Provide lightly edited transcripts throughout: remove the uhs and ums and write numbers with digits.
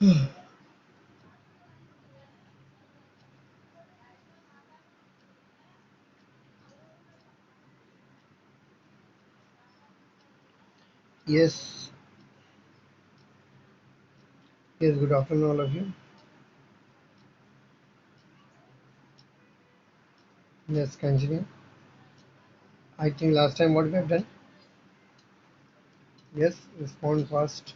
Yes, yes, good afternoon, all of you. Let's continue. I think last time what we have done, yes, respond fast.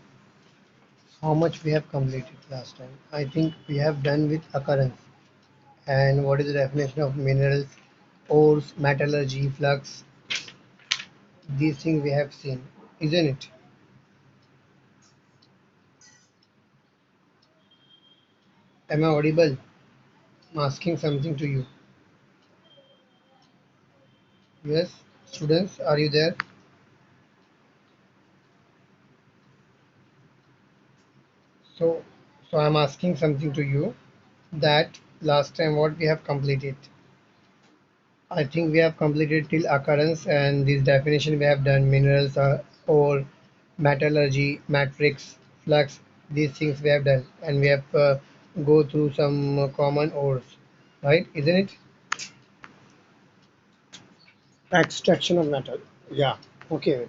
How much we have completed last time? I think we have done with occurrence and what is the definition of minerals, ores, metallurgy, flux. These things we have seen, isn't it? Am I audible? I'm asking something to you. Yes, students, are you there? So, so I'm asking something to you that last time what we have completed. I think we have completed till occurrence and this definition we have done minerals are ore, metallurgy, matrix, flux, these things we have done and we have go through some common ores, right? Isn't it? Extraction of metal. Yeah. Okay.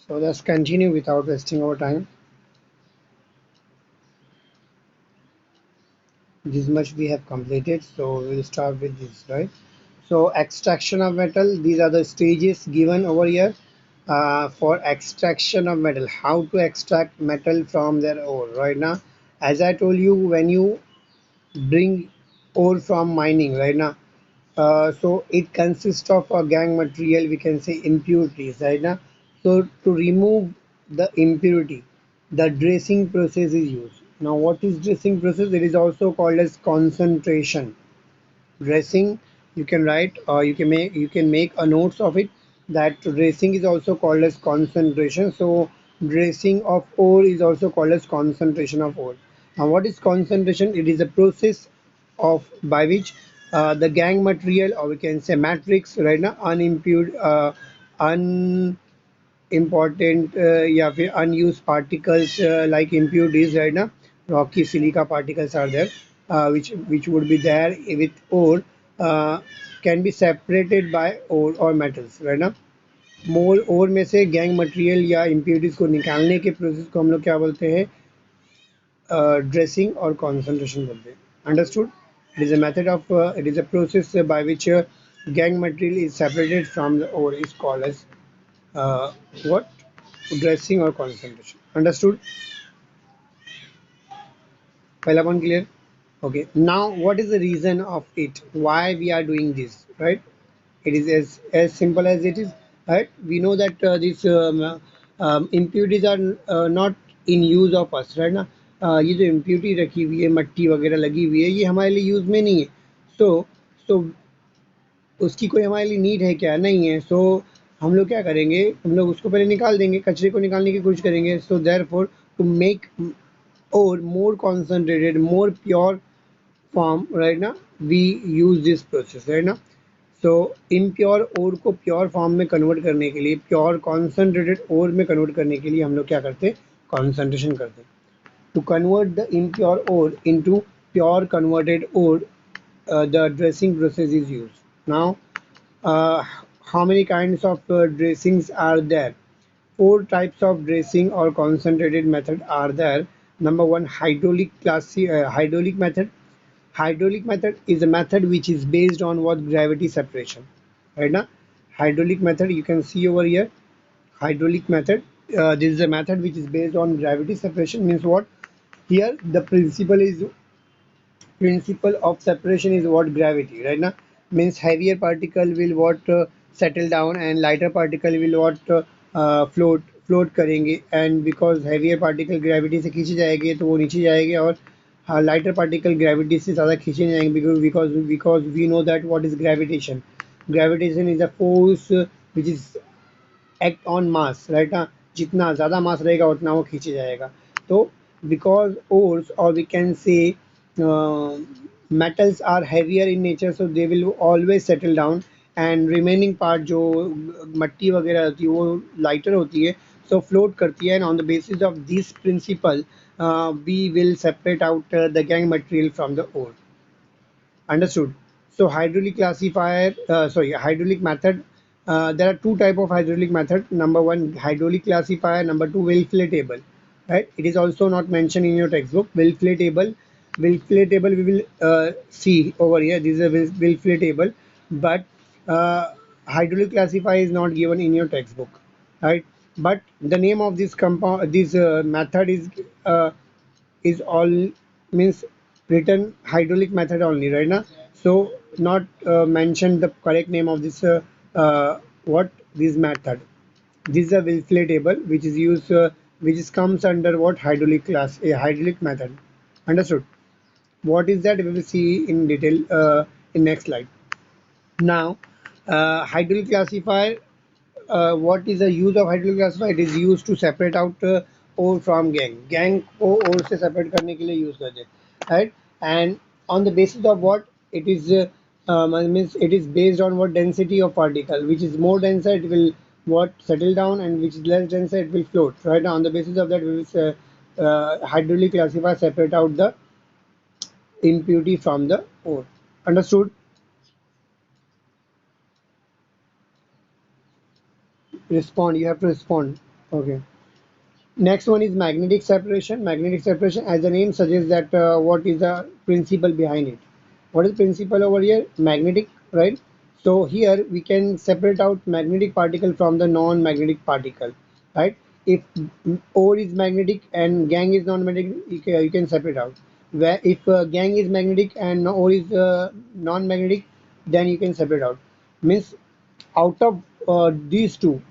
So let's continue without wasting our time. This much we have completed, so we'll start with this, right? So extraction of metal, these are the stages given over here for extraction of metal, how to extract metal from their ore. Right now, as I told you, when you bring ore from mining, right now, so it consists of a gang material, we can say impurities, right now. So to remove the impurity, the dressing process is used. Now what is dressing process? It is also called as concentration. Dressing, you can write or you can make a notes of it, that dressing is also called as concentration. So dressing of ore is also called as concentration of ore. Now what is concentration? It is a process of by which the gang material, or we can say matrix, right now, unimpured, unimportant, या फिर unused particles like impurities, right now, rocky silica particles are there, which would be there with ore, uh, can be separated by ore or metals, right now. मोल और में से gang material या impurities को निकालने के process को हम लोग क्या बोलते हैं? Dressing or concentration बोलते हैं. Understood? It is a method of it is a process by which gang material is separated from the ore is called as uh, what? Dressing or concentration. Understood? पहला one clear? Okay. Now, what is the reason of it? Why we are doing this, right? It is as simple as it is, right? We know that these impurities are not in use of us, right ना? ये जो impurity रखी हुई है, मट्टी वगैरह लगी हुई है, ये हमारे लिए यूज में नहीं है. So, so उसकी कोई हमारे लिए नीड है क्या? नहीं है. सो हम लोग क्या करेंगे? हम लोग उसको पहले निकाल देंगे, कचरे को निकालने की कोशिश करेंगे. So therefore to make ore more concentrated, more pure form, right now, we use this process, right now. So impure ore को pure form में convert करने के लिए, pure concentrated ore में convert करने के लिए हम लोग क्या करते हैं? Concentration करते हैं. To convert the impure ore into pure converted ore, the dressing process is used. Now, uh, how many kinds of dressings are there? Four types of dressing or concentrated method are there. Number one, hydraulic method. Hydraulic method is a method which is based on what? Gravity separation. Right now, hydraulic method you can see over here. Hydraulic method. This is a method which is based on gravity separation. Means what? Here the principle of separation is what? Gravity, right now. Means heavier particle will what? Settle down and lighter particle will what? Float करेंगे, and because heavier particle gravity से खींचे जाएंगे तो वो नीचे जाएंगे, और lighter particle gravity से ज़्यादा खींचे नहीं जाएंगे, because we know that what is gravitation. Gravitation is a force which is act on mass, right ना? जितना ज़्यादा मास रहेगा उतना वो खींचे जाएगा. तो because ores, or we can say uh, metals are heavier in nature, so they will always settle down, and remaining part जो मट्टी वगैरह होती है वो lighter होती है, so float करती है, and on the basis of this principle we will separate out the gangue material from the ore. Understood. So hydraulic classifier, hydraulic method. There are two type of hydraulic method. Number one, hydraulic classifier. Number two, Wilfley table. Right. It is also not mentioned in your textbook. Wilfley table. Wilfley table we will see over here. This is a Wilfley table, but hydraulic classifier is not given in your textbook. Right. But the name of this compound, this method uh, is all means written hydraulic method only right now, so not mention the correct name of this what this method. This is a Wilfley table which is used which is comes under what hydraulic class a hydraulic method. Understood. What is that we will see in detail in next slide. Now hydraulic classifier, what is the use of hydraulic classifier? It is used to separate out ore from gang को ore से separate करने के लिए use करते हैं, right? And on the basis of what it is means it is based on what density of particle, which is more denser it will what settle down, and which is less denser it will float, right? Now on the basis of that we will hydraulic classifier separate out the impurity from the ore. Understood. Respond, you have to respond. Okay. Next one is magnetic separation. Magnetic separation, as the name suggests, that what is the principle behind it? What is the principle over here? Magnetic, right? So here we can separate out magnetic particle from the non-magnetic particle, right? If ore is magnetic and gangue is non-magnetic, you can separate out. Where if gangue is magnetic and ore is non-magnetic, then you can separate out. Means out of these two,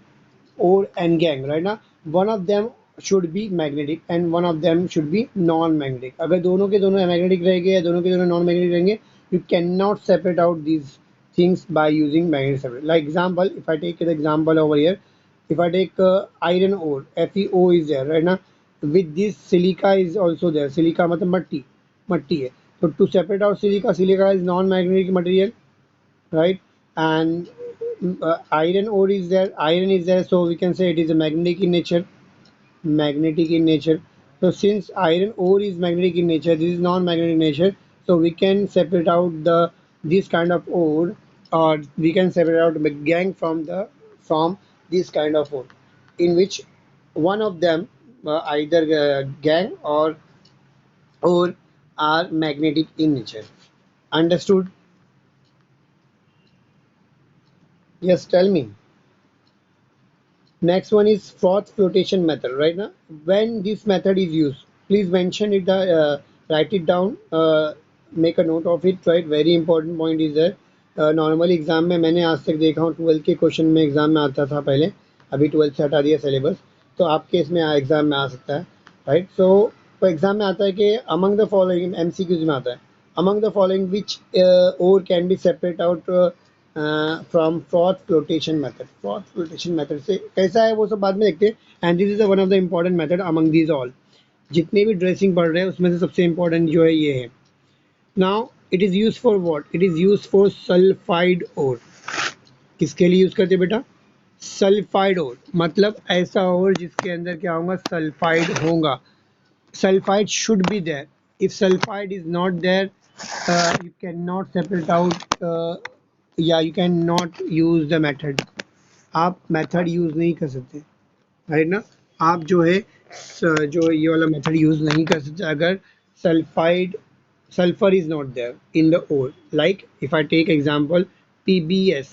ore and gangue, right now one of them should be magnetic and one of them should be non-magnetic. अगर दोनों के दोनों magnetic रहेंगे या दोनों के दोनों non-magnetic रहेंगे, you cannot separate out these things by using magnetic separation. Like example, if I take the example over here, if I take iron ore, FeO is there right now. With this silica is also there. Silica मतलब मट्टी मट्टी है. So to separate out silica, silica is non-magnetic material, right? And iron ore is there, iron is there, so we can say it is a magnetic in nature. Magnetic in nature. So since iron ore is magnetic in nature, this is non-magnetic in nature, so we can separate out the this kind of ore, or we can separate out the gangue from this kind of ore, in which one of them either gangue or ore are magnetic in nature. Understood. Yes, tell me. Next one is froth flotation method. Right now, when this method is used, please mention it, write it down, make a note of it. Right, very important point is there. Normally exam में मैंने आज तक देखा हूँ 12 के question में exam में आता था पहले, अभी 12 से हटा दिया सिलेबस, तो आपके इसमें एग्जाम में आ सकता है, राइट? सो तो एग्जाम में आता है कि अमंग द फॉलोइंग, एमसीक्यूज में आता है, अमंग द फॉलोइंग विच और can be separate out from froth flotation method. Froth flotation method से कैसा है वो सब बाद में देखते हैं. And this is one of the important method among these all. जितने भी ड्रेसिंग पढ़ रहे हैं उसमें से सबसे इम्पोर्टेंट जो है ये है. Now it is use for what? It is use for sulphide ore. किसके लिए यूज़ करते हैं बेटा? सल्फाइड ओर, मतलब ऐसा ओर जिसके अंदर क्या होगा? सल्फाइड होगा. Sulfide should be there. If sulfide is not there, you cannot separate out, yeah, you cannot use the method. आप मेथड यूज़ नहीं कर सकते, राइट ना? आप जो है जो ये वाला मेथड यूज़ नहीं कर सकते अगर sulphide sulfur is not there in the ore. Like if I take example PBS,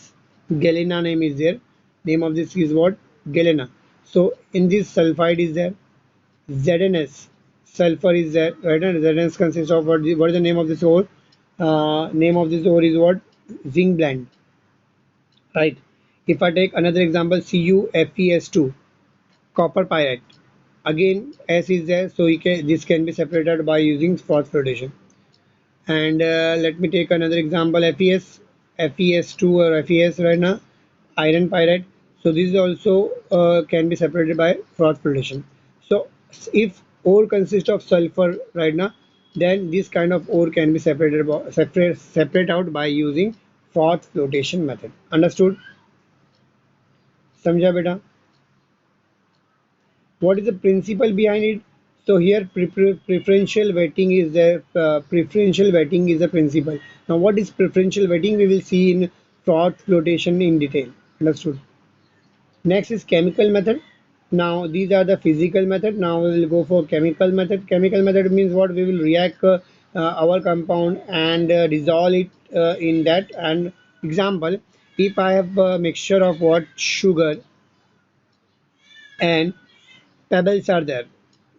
galena name is there. Name of this is what? Galena. So in this sulfide is there. ZNS, sulfur is there, right? And ZNS consists of what is the name of this ore? Name of this ore is what? Zinc blende, right? If I take another example, CuFeS2, copper pyrite. Again, S is there, so this can be separated by using phosphoration. And let me take another example, FeS2 or FeS right now, iron pyrite. So this is also can be separated by phosphoration. So if ore consists of sulfur right now, then this kind of ore can be separate out by using froth flotation method. Understood? समझा बेटा? What is the principle behind it? So here preferential weighting is the preferential weighting is the principle. Now what is preferential weighting? We will see in froth flotation in detail. Understood? Next is chemical method. Now these are the physical method. Now we will go for chemical method. Chemical method means what? We will react our compound and dissolve it in that. And example, if I have a mixture of what sugar and pebbles are there,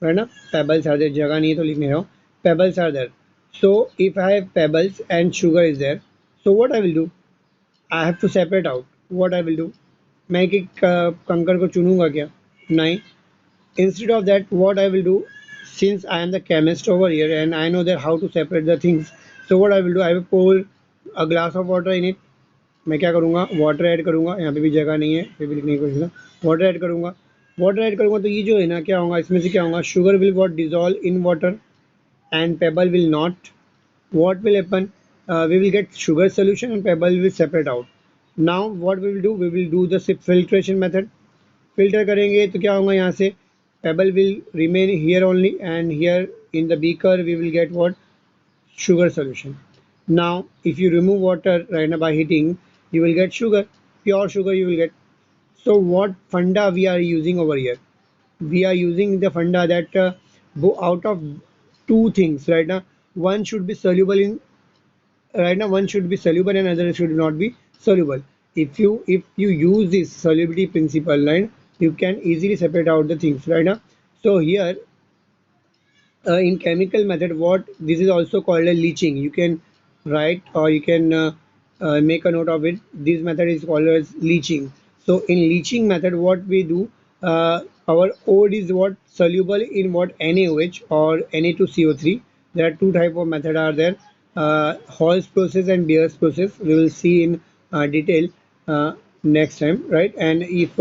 right now pebbles are there, जगह नहीं है तो लिख नहीं रहा हूँ, pebbles are there. So if I have pebbles and sugar is there, so what I will do, I have to separate out. What I will do, मैं एक एक कंकर को चुनूंगा क्या, नहीं. Instead of that, what I will do, since I am the chemist over here and I know that how to separate the things, so what I will do, I will pour a glass of water in it. मैं क्या करूँगा, water add करूँगा, यहाँ पे भी जगह नहीं है, फिर भी लिखने की कोशिश करूँ, वाटर ऐड करूँगा. वाटर ऐड करूँगा तो ये जो है ना क्या होगा, इसमें से क्या होगा, sugar will got dissolve in water and pebble will not. What will happen, we will get sugar solution and pebble will separate out. Now what we will do, we will do the filtration method. Filter करेंगे तो क्या होगा, यहाँ से pebble will remain here only and here in the beaker we will get what, sugar solution. Now if you remove water right now by heating, you will get sugar, pure sugar you will get. So what funda we are using over here, we are using the funda that out of two things right now, one should be soluble in, right now one should be soluble and other should not be soluble. If you use this solubility principle, right, you can easily separate out the things right now. So here in chemical method, what this is also called a leaching, you can write or you can make a note of it. This method is called as leaching. So in leaching method, what we do, our ode is what, soluble in what, NaOH or Na2CO3. There are two type of method are there, Hall's process and Beer's process. We will see in detail next time, right? And if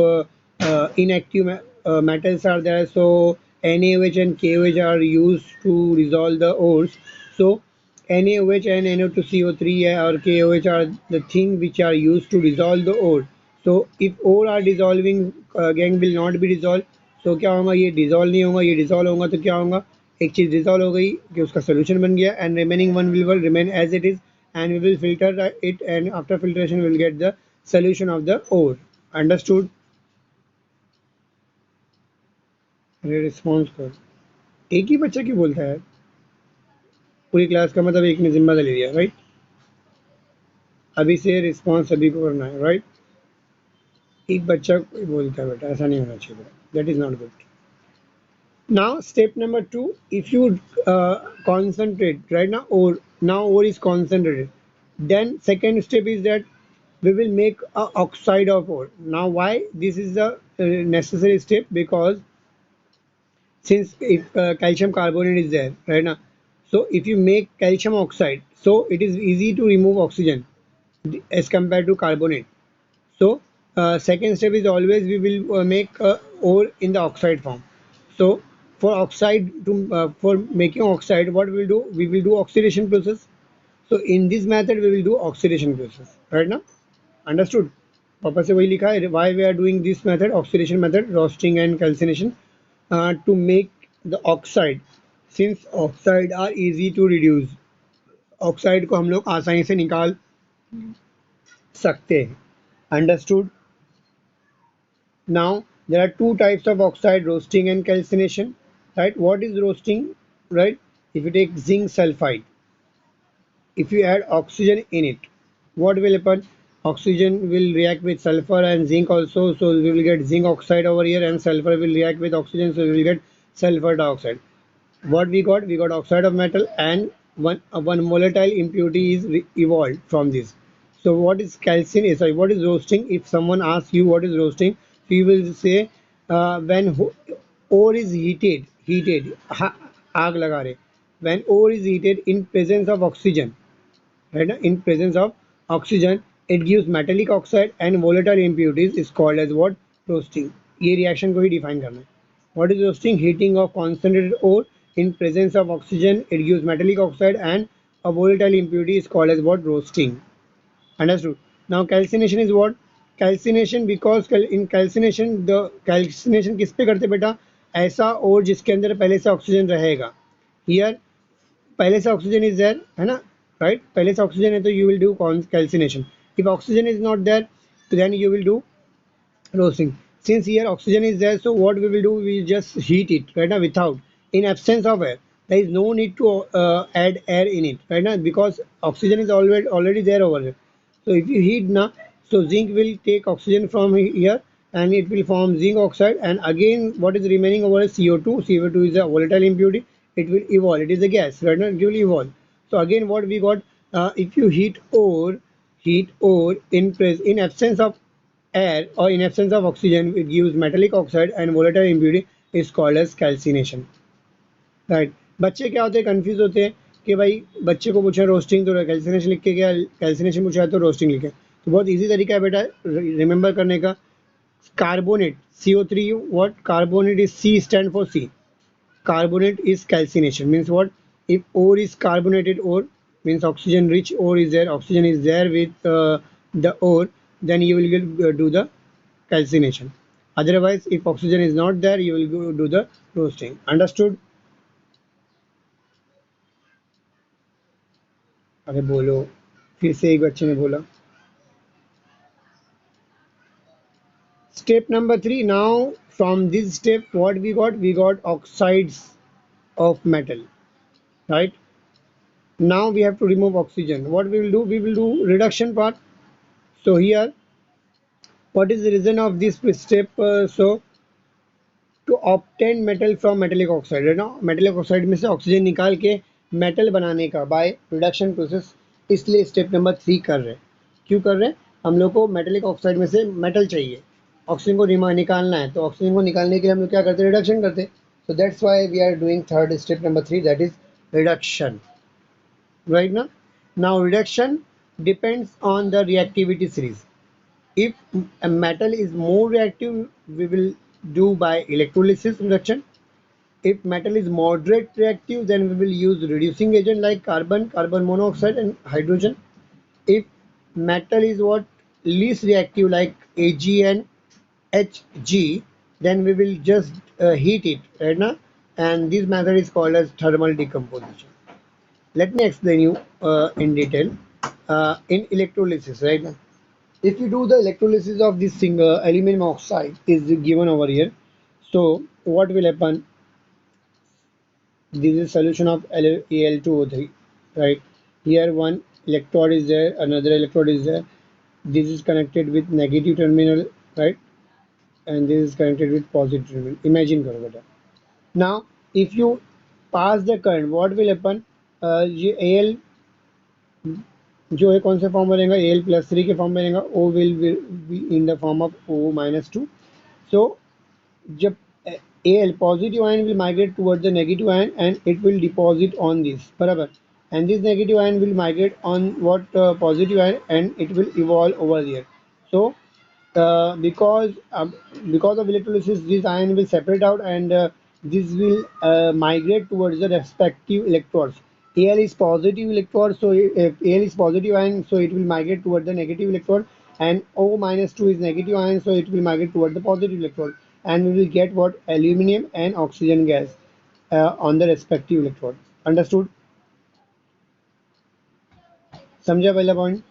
inactive metals are there, so NaOH and KOH are used to resolve the ores. So NaOH and NO2CO3 or KOH are the thing which are used to dissolve the ore. So if ore are dissolving, gang will not be dissolved. So क्या होगा, ये dissolve नहीं होगा, ये dissolve होगा तो क्या होगा, एक चीज dissolve हो गई कि उसका solution बन गया and remaining one will remain as it is and we will filter it and after filtration we will get the solution of the ore. Understood? अरे रिस्पॉन्स कर, एक ही बच्चा क्यों बोलता है, पूरी क्लास का मतलब एक ने जिम्मेदारी ले लिया, राइट. अभी से रिस्पॉन्स सभी को करना है, राइट. एक बच्चा कोई बोलता है बेटा, ऐसा नहीं होना चाहिए बेटा, that is not good. Now step number 2, if you concentrate right now, or now ore is concentrated, then second step is that we will make a oxide of ore. Now why this is the necessary step, because since if calcium carbonate is there right now, so if you make calcium oxide, so it is easy to remove oxygen as compared to carbonate. So second step is always we will make ore in the oxide form. So for oxide to for making oxide, what we will do, we will do oxidation process. So in this method we will do oxidation process right now. Understood? पापा से वही लिखा है, why we are doing this method, oxidation method, roasting and calcination, to make the oxide. Since oxide are easy to reduce, oxide को हम लोग आसानी से निकाल सकते हैं. Understood? Now there are two types of oxide, roasting and calcination, right? What is roasting, right? If you take zinc sulfide, if you add oxygen in it, what will happen, oxygen will react with sulfur and zinc also, so we will get zinc oxide over here, and sulfur will react with oxygen, so we will get sulfur dioxide. What we got, we got oxide of metal and one volatile impurity is evolved from this. So what is calcin, sorry, what is roasting? If someone asks you what is roasting, so you will say when ore is heated आग लगा रहे, when ore is heated in presence of oxygen, right now, in presence of oxygen, it gives metallic oxide and volatile impurities is called as what, roasting. ये reaction को ही define करना है. What is roasting? Heating of concentrated ore in presence of oxygen, it gives metallic oxide and a volatile impurity is called as what, roasting. Understood? Now calcination is what? Calcination, because in calcination, the calcination किस पे करते बेटा, ऐसा और जिसके अंदर पहले से ऑक्सीजन रहेगा। हियर पहले से ऑक्सीजन इज देयर, है ना, राइट, पहले से ऑक्सीजन है तो you will do calcination. If oxygen is not there then you will do roasting. Since here oxygen is there, so what we will do, we just heat it right now without, in absence of air. There is no need to add air in it right now because oxygen is already there over here. So if you heat now, so zinc will take oxygen from here and it will form zinc oxide, and again what is remaining over is CO2. CO2 is a volatile impurity. It will evolve. It is a gas right now. It will evolve. So again what we got, if you heat ore in absence of air or in absence of oxygen, it gives metallic oxide and volatile impurity is called as calcination. Right, बच्चे क्या होते हैं, confuse होते हैं कि भाई बच्चे को पूछा रोस्टिंग तो कैल्सिनेशन लिख के गया, कैल्सिनेशन पूछा तो रोस्टिंग लिखे, तो बहुत इजी तरीका है बेटा रिमेंबर करने का। Carbonate CO3, what carbonate is, C stand for C, carbonate is calcination, means what, if ore is carbonated ore, means oxygen rich ore is there, oxygen is there with the ore, then you will do the calcination. Otherwise if oxygen is not there you will do the roasting. Understood? अरे बोलो, फिर से एक बच्चे ने बोला। Step number 3, now from this step what we got oxides of metal, right? Now we have to remove oxygen. What we will do, we will do reduction part. So here what is the reason of this step, so to obtain metal from metallic oxide, है ना, metallic oxide में से oxygen निकाल के metal बनाने का by reduction process, इसलिए step number 3 कर रहे हैं। क्यों कर रहे हैं, हम लोग को मेटेलिक ऑक्साइड में से मेटल चाहिए, ऑक्सीजन को निकालना है, तो ऑक्सीजन को निकालने के लिए हम लोग क्या करते हैं, रिडक्शन करते हैं। So that's why we are doing third step number 3, that is reduction, right now. Now reduction depends on the reactivity series. If a metal is more reactive, we will do by electrolysis reduction. If metal is moderate reactive, then we will use reducing agent like carbon monoxide and hydrogen. If metal is what, least reactive like AgN, Hg, then we will just heat it right now, and this method is called as thermal decomposition. Let me explain you in detail. In electrolysis, right now, if you do the electrolysis of this single aluminum oxide is given over here, so what will happen, this is solution of Al2O3, right? Here one electrode is there, another electrode is there, this is connected with negative terminal, right, and this is connected with positive terminal. Imagine karo beta. Now if you pass the current, what will happen, ये Al जो है कौन से form में रहेगा, Al+3 के form में रहेगा, O will be in the form of O-2. So जब Al positive ion will migrate towards the negative ion and it will deposit on this, बराबर, and this negative ion will migrate on what, positive ion, and it will evolve over there. So because of electrolysis this ion will separate out, and this will migrate towards the respective electrodes. Al is positive electrode, so if Al is positive ion, so it will migrate toward the negative electrode, and O-2 is negative ion, so it will migrate toward the positive electrode, and we will get what, aluminum and oxygen gas on the respective electrode. Understood? समझा पहला point?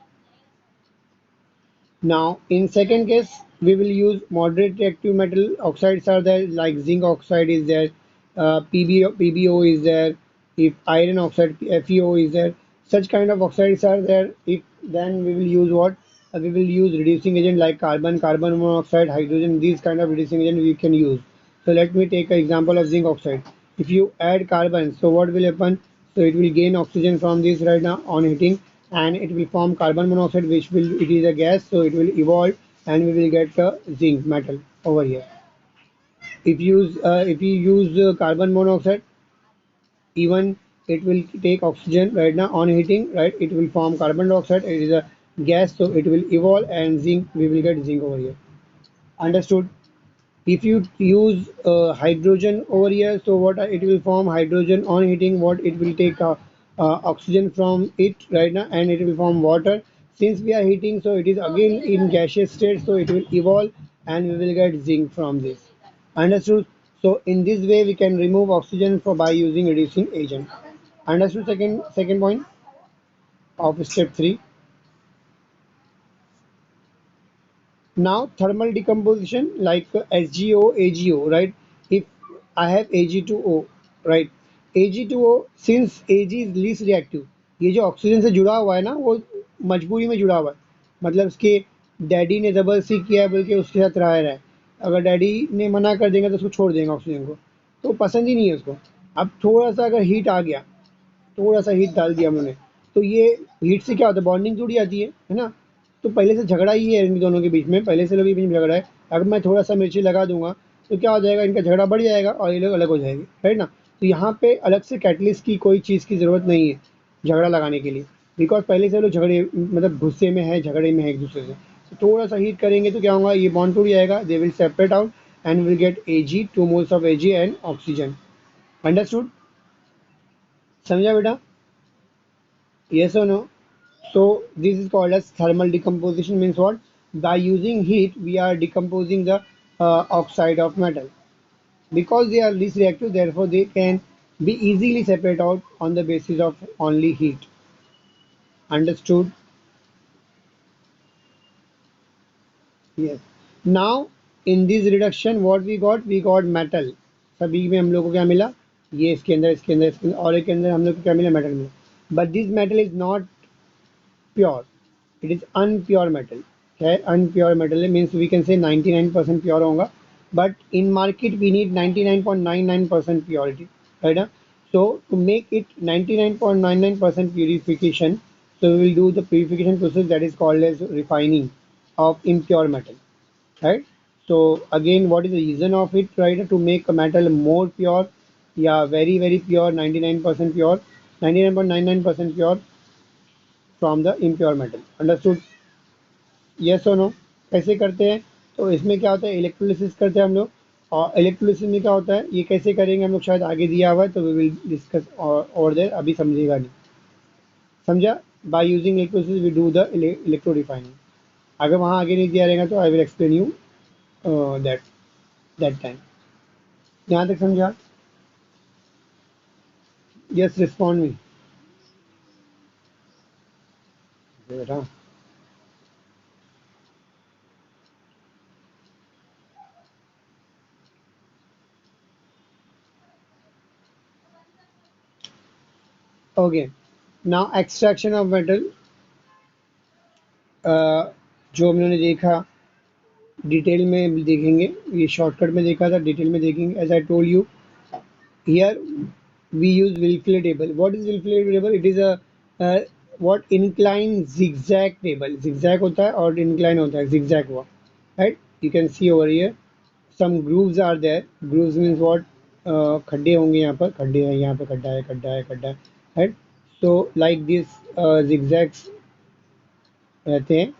Now in second case we will use moderate reactive metal oxides are there, like zinc oxide is there, PbO is there, if iron oxide FeO is there, such kind of oxides are there. If then we will use what, we will use reducing agent like carbon monoxide, hydrogen, these kind of reducing agent we can use. So let me take an example of zinc oxide. If you add carbon, so what will happen, so it will gain oxygen from this right now on heating, and it will form carbon monoxide, which will, it is a gas, so it will evolve and we will get zinc metal over here. If you use carbon monoxide, even it will take oxygen right now on heating, right, it will form carbon dioxide, it is a gas, so it will evolve, and zinc, we will get zinc over here. Understood? If you use hydrogen over here, so what, it will form hydrogen on heating, what, it will take oxygen from it right now, and it will form water. Since we are heating, so it is again in gaseous state, so it will evolve and we will get zinc from this. Understood? So in this way we can remove oxygen for by using reducing agent. Understood? Second point of step 3. Now thermal decomposition like HGO, AgO, right? If I have Ag2O, right? Ag2O, since Ag is least reactive, ये जो oxygen से जुड़ा हुआ है ना वो मजबूरी में जुड़ा हुआ है, मतलब उसके डैडी ने ज़बरदस्ती किया है बोल के उसके साथ रहा है। अगर डैडी ने मना कर देंगे तो उसको छोड़ देंगे ऑक्सीजन को, तो पसंद ही नहीं है उसको। अब थोड़ा सा अगर हीट आ गया, थोड़ा सा हीट डाल दिया हमने, तो ये हीट से क्या होता है, बॉन्डिंग टूट जाती है ना। तो पहले से झगड़ा ही है इन दोनों के बीच में, पहले से लोग बीच में झगड़ा है। अगर मैं थोड़ा सा मिर्ची लगा दूंगा तो क्या हो जाएगा, इनका झगड़ा बढ़ जाएगा और ये लोग अलग हो जाएंगे, राइट ना। तो यहाँ पे अलग से कैटलिस्ट की कोई चीज़ की ज़रूरत नहीं है झगड़ा लगाने के लिए, बिकॉज पहले से लोग झगड़े मतलब गुस्से में है, झगड़े में है एक दूसरे से। तो थोड़ा सा हीट करेंगे तो क्या होगा, ये बॉन्ड टूट जाएगा, they will separate out and will get Ag, 2 moles of Ag and oxygen. Understood? समझा बेटा? Yes or no? So this is called as thermal decomposition. Means what? By using heat, we are decomposing the oxide of metal. Because they are least reactive, therefore they can be easily separated out on the basis of only heat. Understood? Yes. Now in this reduction, what we got? We got metal. सभी में हम लोग को क्या मिला? ये इसके अंदर और एक के अंदर हम लोग को क्या मिला? मेटल मिला। But this metal is not pure, it is unpure metal. Okay, unpure metal means we can say 99% pure होगा, but in market we need 99.99% purity, right? So to make it 99.99% purification, so we will do the purification process that is called as refining of impure metal, right? So again, what is the reason of it, right? To make a metal more pure, yeah, very pure, 99% pure, 99.99% pure from the impure metal. Understood? Yes or no? कैसे करते हैं? तो इसमें क्या होता है, electrolysis करते हैं हम लोग। और इलेक्ट्रोलिसिस में क्या होता है, ये कैसे करेंगे हम लोग शायद आगे दिया हुआ है, तो वी विल डिस्कस और देर, अभी समझेगा नहीं। समझा? By using electrolysis we do the electro refining. अगर वहाँ आगे नहीं दिया रहेगा तो I will explain you that that time. यहाँ तक समझा? यस, रिस्पॉन्ड मी बेटा। Okay, now extraction of metal, जो हमने देखा डिटेल में देखेंगे, ये शॉर्टकट में देखा था, डिटेल में देखेंगे। As I told you, here we use Wilfley table. What is Wilfley table? It is a what incline zigzag table. Zigzag होता है और incline होता है, zigzag हुआ, right? You can see over here some grooves are there. Grooves means what? खड्डे होंगे, यहाँ पर खड्डे हैं, यहाँ पे खड्डा है, खड्डा है, खड्डा है, right? So like this zigzags रहते हैं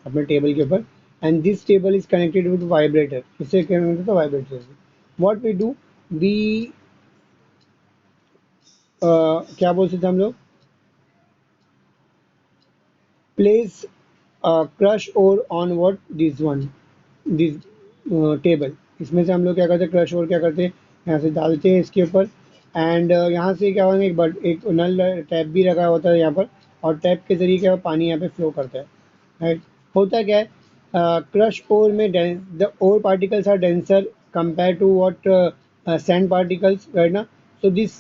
अपने टेबल के ऊपर, and this table is connected with vibrator. किससे कनेक्टेड होता है? वाइब्रेटर से। व्हाट वी डू, वी क्या बोल सकते हम लोग, प्लेस क्रश और on what this one, this table. इसमें से हम लोग क्या करते हैं, क्रश और क्या करते हैं, यहाँ से डालते हैं इसके ऊपर, एंड यहाँ से क्या होगा, एक नल टैप भी रखा होता है यहाँ पर, और टैप के जरिए क्या पानी यहाँ पे फ्लो करता है, राइट। होता क्या है, क्रश ओर में the ore particles are denser compare to what sand particles, right ना। सो दिस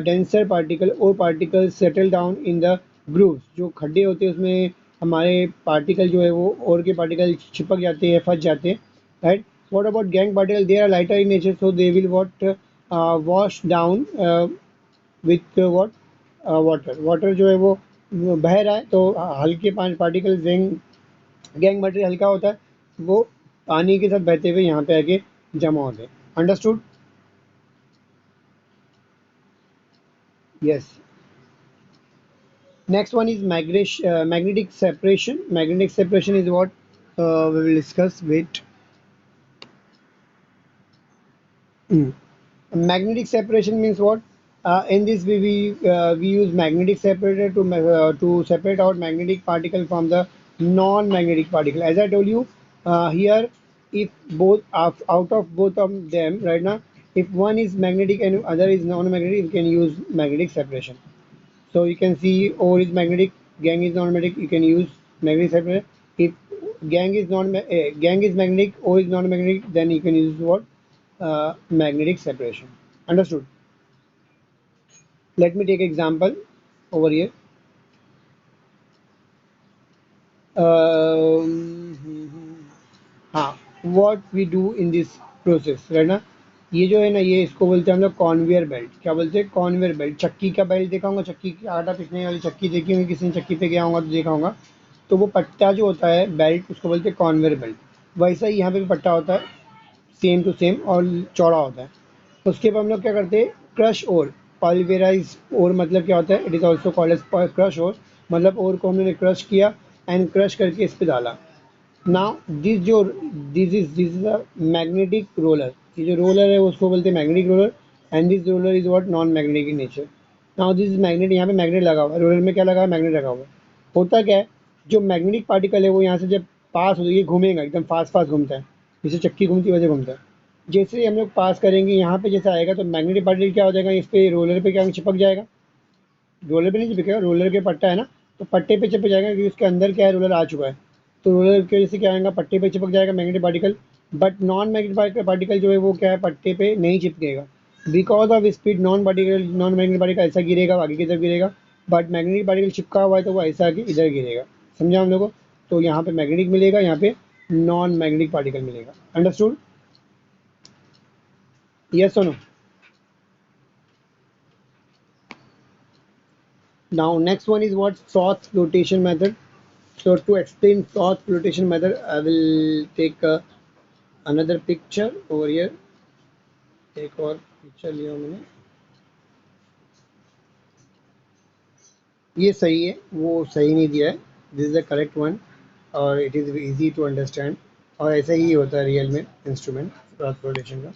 डेंसर पार्टिकल और particle settle down in the grooves. जो खड्डे होते हैं उसमें हमारे पार्टिकल जो है वो और के पार्टिकल चिपक जाते हैं, फंस जाते हैं, right. What about gangue particle, they are lighter in nature, so they will what wash down with what water. Water जो है वो बह रहा है, तो हल्के पार्टिकल गैंग मटेरियल हल्का होता है, वो पानी के साथ बहते हुए यहाँ पे आके जमा होते हैं। Understood? Yes. Next one is magnetic separation. Magnetic separation is what we will discuss. Wait. Magnetic separation means what? In this we use magnetic separator to separate out magnetic particle from the non-magnetic particle. As I told you, here if both out of both of them right now, If one is magnetic and other is non-magnetic, you can use magnetic separation. So you can see ore is magnetic, gangue is non-magnetic, you can use magnetic separation. If gangue is magnetic, ore is non-magnetic, then you can use what? Magnetic separation. Understood? Let me take example over here. हाँ, what we do in this process, है ना? ये जो है ना, ये इसको बोलते हैं हम लोग कॉन्वेयर बेल्ट। क्या बोलते हैं? Conveyor belt. चक्की का बेल्ट देखा होगा, चक्की की आटा पीसने वाली चक्की देखी होगी, किसी ने चक्की पे गया होगा तो देखा होगा। तो वो पट्टा जो होता है बेल्ट, उसको बोलते हैं कॉन्वेयर बेल्ट। वैसा ही यहाँ पे भी पट्टा होता है, सेम टू सेम, और चौड़ा होता है। उसके बाद हम लोग क्या करते हैं? क्रश ओर, पल्वेराइज ओर मतलब क्या होता है? It is also called as crush ore, मतलब ओर को हमने क्रश किया एंड क्रश करके इस पे डाला। Now this is a magnetic roller. ये जो रोलर है उसको बोलते हैं magnetic roller, and this roller is what? Non magnetic in nature. Now this is magnet, यहाँ पे मैग्नेट लगा हुआ है, रोलर में क्या लगा है? मैग्नेट लगा हुआ है। होता क्या है, जो मैग्नेटिक पार्टिकल है वो यहाँ से जब पास हो, ये घूमेगा, एकदम फास्ट फास्ट घूमता है, जैसे चक्की घूमती है वैसे घूमता है। जैसे हम लोग पास करेंगे यहाँ पे, जैसे आएगा तो मैग्नेटिक पार्टिकल क्या हो जाएगा? इस पे रोलर पे क्या चिपक जाएगा? रोलर पे नहीं चिपकेगा, रोलर के पट्टा है ना, तो पट्टे पे चिपक जाएगा क्योंकि उसके अंदर क्या है? रोलर आ चुका है। तो रोलर की वजह से क्या आएगा? पट्टे पे चिपक जाएगा magnetic particle. But non magnetic particle जो है वो क्या है? पट्टे पे नहीं चिपकेगा। Because of speed non magnetic particle ऐसा गिरेगा, आगे की तरफ गिरेगा। बट मैग्नेटिक पार्टिकल चिपका हुआ है तो वो ऐसा आगे इधर गिरेगा। समझा हम लोग को? तो यहाँ पे मैग्नेटिक मिलेगा, यहाँ पे नॉन मैग्नेटिक पार्टिकल मिलेगा। अंडरस्टूड? यस और no? Now next one is what? Froth flotation method. So to explain froth flotation method, I will take another picture over here. एक और पिक्चर लिया मैंने, ये सही है, वो सही नहीं दिया है। This is the correct one, और it is easy to understand, और ऐसा ही होता है रियल में इंस्ट्रूमेंट फ्रॉथ फ्लोटेशन का।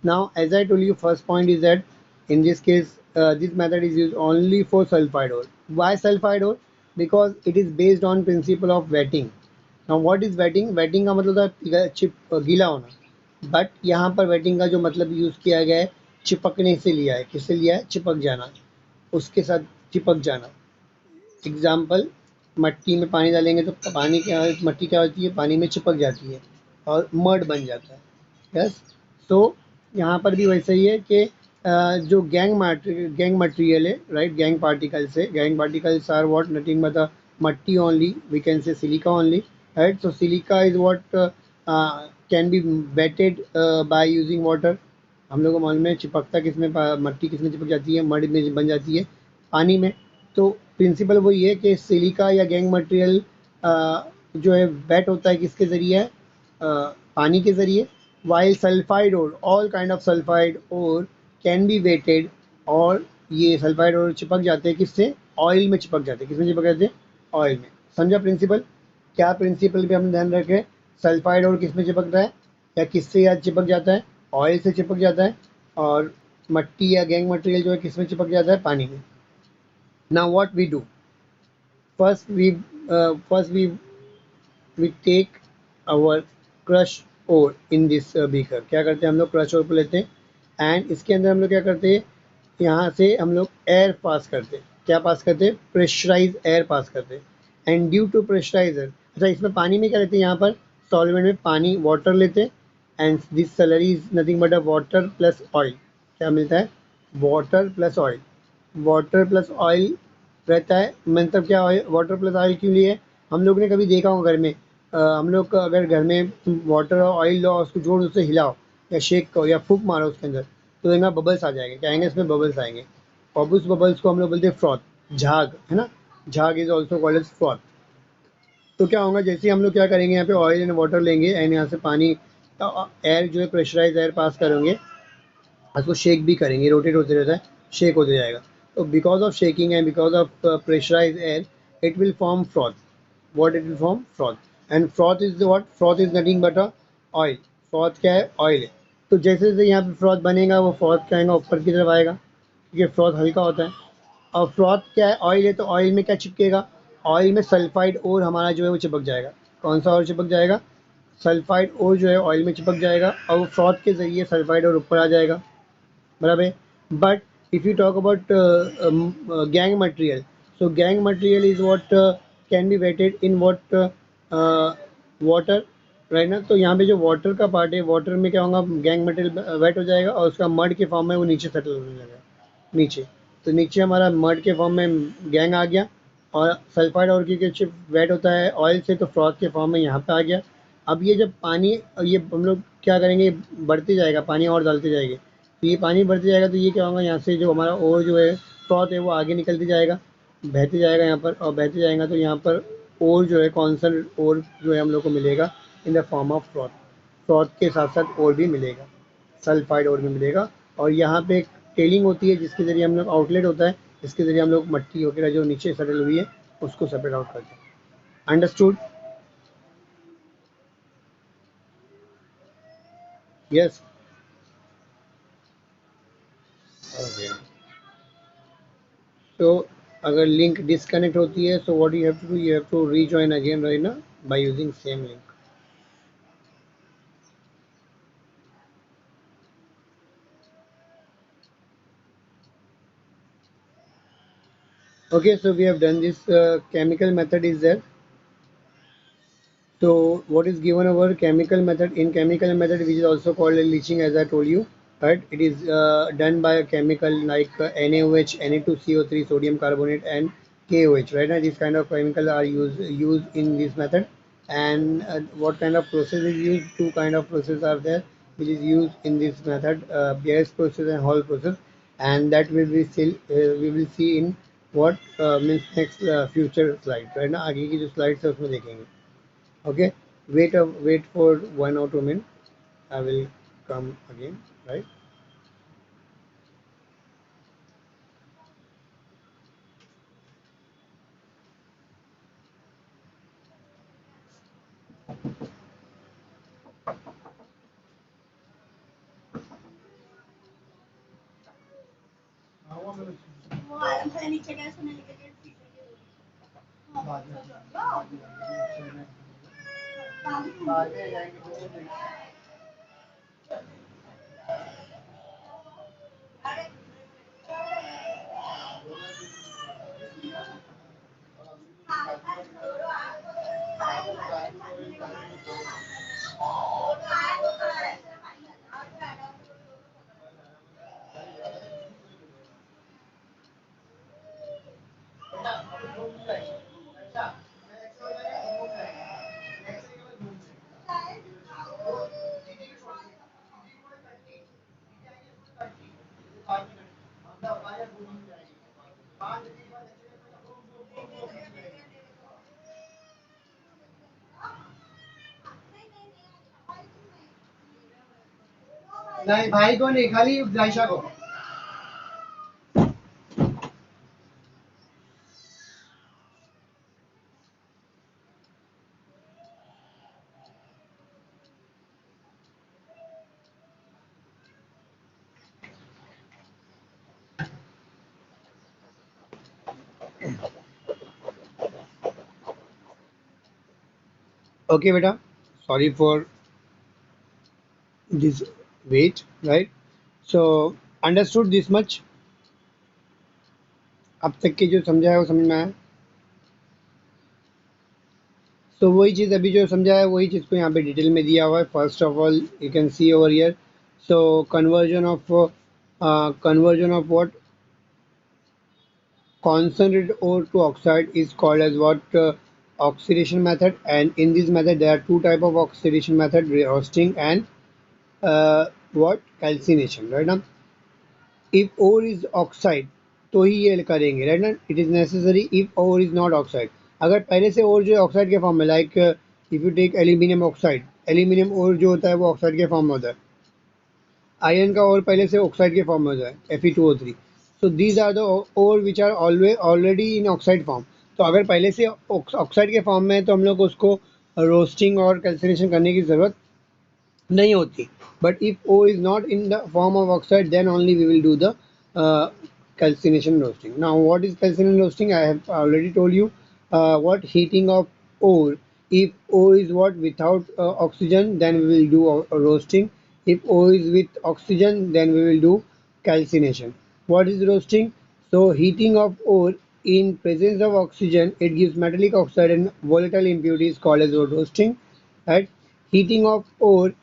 Now, as I told you, first point is that in this case, this method is used only for sulfide ore. Why sulfide ore? Because it is based on principle of wetting. Now, what is wetting? Wetting का मतलब होता है गीला होना। But यहाँ पर wetting का जो मतलब यूज़ किया गया है, चिपकने से लिया है। किससे लिया है? चिपक जाना, उसके साथ चिपक जाना। एग्जाम्पल, मट्टी में पानी डालेंगे तो पानी क्या, मट्टी क्या होती है? पानी में चिपक जाती है और मड बन जाता है। यस, तो यहाँ पर भी वैसा ही है कि जो गैंग मटेरियल है, राइट, गैंग पार्टिकल्स है। Gangue particles are what? Nothing but मट्टी only, we can say silica only, right. So silica is what can be wetted by using water. हम लोग को मालूम है चिपकता किसमें, मट्टी किसमें चिपक जाती है? मड में बन जाती है, पानी में। तो प्रिंसिपल वही है कि सिलिका या गैंग मटेरियल जो है वेट होता है किसके ज़रिए? पानी के ज़रिए। While sulphide ore, all kind of sulphide ore can be wetted, और ये सल्फाइड ओर चिपक जाते हैं किससे? ऑयल में चिपक जाते हैं। किसमें चिपक जाते हैं? ऑयल में। समझा प्रिंसिपल? क्या प्रिंसिपल भी हम ध्यान रखें? सल्फाइड ओर किस में चिपकता है या किससे या चिपक जाता है? ऑयल से चिपक जाता है। और मट्टी या गैंग मटेरियल जो है किस में चिपक जाता है? पानी में। Now what we do? First we take our crush ore in this beaker. क्या करते हैं हम लोग? क्रश ओर को लेते हैं एंड इसके अंदर हम लोग क्या करते हैं? यहाँ से हम लोग एयर पास करते हैं। क्या पास करते हैं? प्रेशराइज एयर पास करते हैं। एंड ड्यू टू प्रेशराइजर, अच्छा इसमें पानी में क्या लेते हैं? यहाँ पर सॉल्वेंट में पानी, वाटर लेते हैं, and this slurry is nothing but a water plus oil. क्या मिलता है? Water plus oil. Water plus oil रहता है, मतलब क्या वाटर प्लस ऑयल क्यों लिए? हम लोग ने कभी देखा होगा घर में, हम लोग का अगर घर में वाटर और ऑयल लो, उसको जोर जोर से हिलाओ या शेक करो या फूक मारो उसके अंदर, तो देखना बबल्स आ जाएंगे। क्या आएंगे? इसमें बबल्स आएंगे, और उस बबल्स को हम लोग बोलते हैं फ्रॉथ, झाग, है ना। झाग is also called as froth. तो क्या होगा? जैसे हम लोग क्या करेंगे, यहाँ पे ऑयल एंड वाटर लेंगे एंड यहाँ से पानी, एयर जो है प्रेशराइज एयर पास करेंगे, उसको शेक भी करेंगे, रोटेट होते रहता है, शेक होते जाएगा। तो because of shaking and because of pressurise air, it will form froth. What it will form? Froth. And froth is what? Froth is nothing but a oil. Froth क्या है? ऑयल है। तो जैसे जैसे यहाँ पे फ्रॉथ बनेगा, वो फ्रॉथ क्या आएगा? ऊपर की तरफ आएगा, क्योंकि फ्रॉथ हल्का होता है। और फ्रॉथ क्या है? ऑयल है, तो ऑयल में क्या चिपकेगा? ऑयल में सल्फाइड और हमारा जो है वो चिपक जाएगा। कौन सा और चिपक जाएगा? सल्फाइड और जो है ऑयल में चिपक जाएगा, और वो फ्रॉथ के ज़रिए सल्फाइड और ऊपर आ जाएगा। बराबर है. But if you talk about gang material, so gang material is what can be wetted in what water, right ना. तो यहाँ पे जो वाटर का पार्ट है, वाटर में क्या होगा, गैंग मटेरियल वेट हो जाएगा और उसका मड के फॉर्म में वो नीचे सेटल होने लगेगा नीचे. तो नीचे हमारा मड के फॉर्म में गैंग आ गया, और सल्फाइड और क्योंकि वेट होता है ऑयल से, तो फ्रॉथ के फॉर्म में यहाँ पे आ गया. अब ये जब पानी, ये हम लोग क्या करेंगे, बढ़ते जाएगा पानी और डालते जाएंगे, तो ये पानी बढ़ते जाएगा, तो ये क्या होगा, यहाँ से जो हमारा और जो है फ्रॉथ है वो आगे निकलते जाएगा, बहते जाएगा यहाँ पर, और बहते जाएगा तो यहाँ पर और जो है कॉन्सेंट्रेट और जो है हम लोग को मिलेगा इन the form of froth. Froth के साथ साथ और भी मिलेगा, सल्फाइड और भी मिलेगा. और यहाँ पे एक टेलिंग होती है जिसके ज़रिए हम लोग, आउटलेट होता है जिसके ज़रिए हम लोग मट्टी वगैरह जो नीचे सेटल हुई है उसको सेपरेट आउट करते हैं. अंडरस्टूड. यस. ओके. तो अगर लिंक डिस्कनेक्ट होती है, so what you have to do, you have to rejoin again right ना, by using same link. Okay, so we have done this chemical method is there. So what is given over chemical method, in chemical method which is also called leaching, as I told you, right? It is done by a chemical like NaOH, Na2CO3, sodium carbonate, and KOH, right? And these kind of chemical are used in this method. And what kind of process is used? Two kind of process are there which is used in this method, gas process and Hall process, and that will be still we will see in what means next future slide, right? ना आगे की जो slides है उसमें देखेंगे. Okay, wait for 1 or 2 minutes. I will come again, right? नहीं भाई को नहीं, खाली जायशा को. Okay, beta. Sorry for this wait, right? So understood this much. अब तक के जो समझा है वो समझ में आया. तो वही चीज़ अभी जो समझा है वही चीज़ को यहाँ पे डिटेल में दिया हुआ है. First of all you can see over here. So conversion of what, concentrated ore to oxide is called as what, oxidation method. And in this method there are two type of oxidation method, roasting and what, calcination, right now. If ore is oxide तो ही ये करेंगे, right ना. It is necessary if ore is not oxide. अगर पहले से ओर जो है oxide के फॉर्म में, like if you take aluminium oxide, aluminium ore जो होता है वो ऑक्साइड के फॉर्म में होता है. आयरन का ओर पहले से ऑक्साइड के फॉर्म में होता है, Fe2O3. So these are the ore which are always already in oxide form. तो अगर पहले से ऑक्साइड के फॉर्म में है तो हम लोग उसको रोस्टिंग और कैल्सिनेशन करने की ज़रूरत नहीं होती. But if ore is not in the form of oxide then only we will do the calcination roasting. Now what is calcination roasting? I have already told you what, heating of ore. If ore is what, without oxygen, then we will do roasting. If ore is with oxygen, then we will do calcination. What is roasting? So heating of ore in presence of oxygen, it gives metallic oxide and volatile impurities called as roasting. Right? Heating of ore